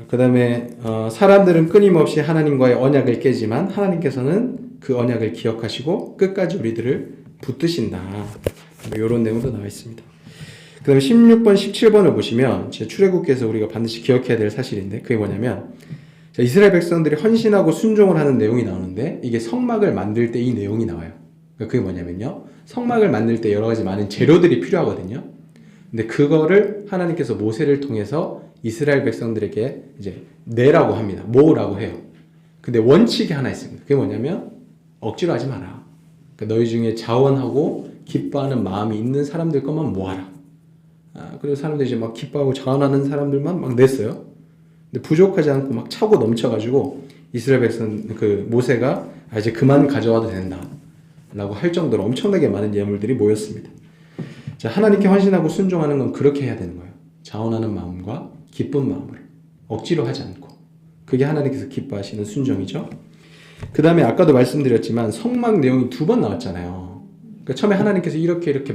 그 다음에 사람들은 끊임없이 하나님과의 언약을 깨지만 하나님께서는 그 언약을 기억하시고 끝까지 우리들을 붙드신다. 이런 내용도 나와 있습니다. 그 다음에 16번, 17번을 보시면 출애굽기에서 우리가 반드시 기억해야 될 사실인데 그게 뭐냐면 이스라엘 백성들이 헌신하고 순종을 하는 내용이 나오는데 이게 성막을 만들 때 이 내용이 나와요. 그러니까 그게 뭐냐면요. 성막을 만들 때 여러 가지 많은 재료들이 필요하거든요. 근데 그거를 하나님께서 모세를 통해서 이스라엘 백성들에게 이제 내라고 합니다. 모으라고 해요. 근데 원칙이 하나 있습니다. 그게 뭐냐면 억지로 하지 마라. 그러니까 너희 중에 자원하고 기뻐하는 마음이 있는 사람들 것만 모아라. 그리고 사람들이 이제 막 기뻐하고 자원하는 사람들만 막 냈어요. 근데 부족하지 않고 막 차고 넘쳐가지고 이스라엘 백성 그 모세가 이제 그만 가져와도 된다 라고 할 정도로 엄청나게 많은 예물들이 모였습니다. 자, 하나님께 헌신하고 순종하는 건 그렇게 해야 되는 거예요. 자원하는 마음과 기쁜 마음으로 억지로 하지 않고 그게 하나님께서 기뻐하시는 순종이죠. 그 다음에 아까도 말씀드렸지만 성막 내용이 2번 나왔잖아요. 그러니까 처음에 하나님께서 이렇게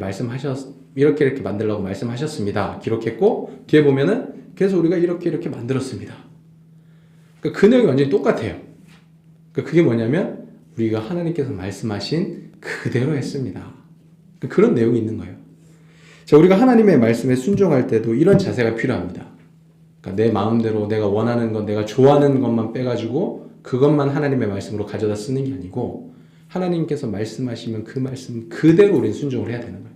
만들라고 말씀하셨습니다. 기록했고 뒤에 보면은 그래서 우리가 이렇게 만들었습니다. 그러니까 그 내용이 완전히 똑같아요. 그러니까 그게 뭐냐면 우리가 하나님께서 말씀하신 그대로 했습니다. 그러니까 그런 내용이 있는 거예요. 자, 우리가 하나님의 말씀에 순종할 때도 이런 자세가 필요합니다. 그러니까 내 마음대로 내가 원하는 것, 내가 좋아하는 것만 빼가지고 그것만 하나님의 말씀으로 가져다 쓰는 게 아니고 하나님께서 말씀하시면 그 말씀 그대로 우리는 순종을 해야 되는 거예요.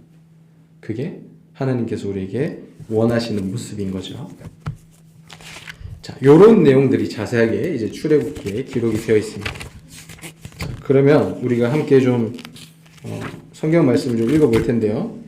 그게 하나님께서 우리에게 원하시는 모습인 거죠. 자, 요런 내용들이 자세하게 이제 출애굽기에 기록이 되어 있습니다. 자, 그러면 우리가 함께 좀 성경 말씀을 좀 읽어볼 텐데요.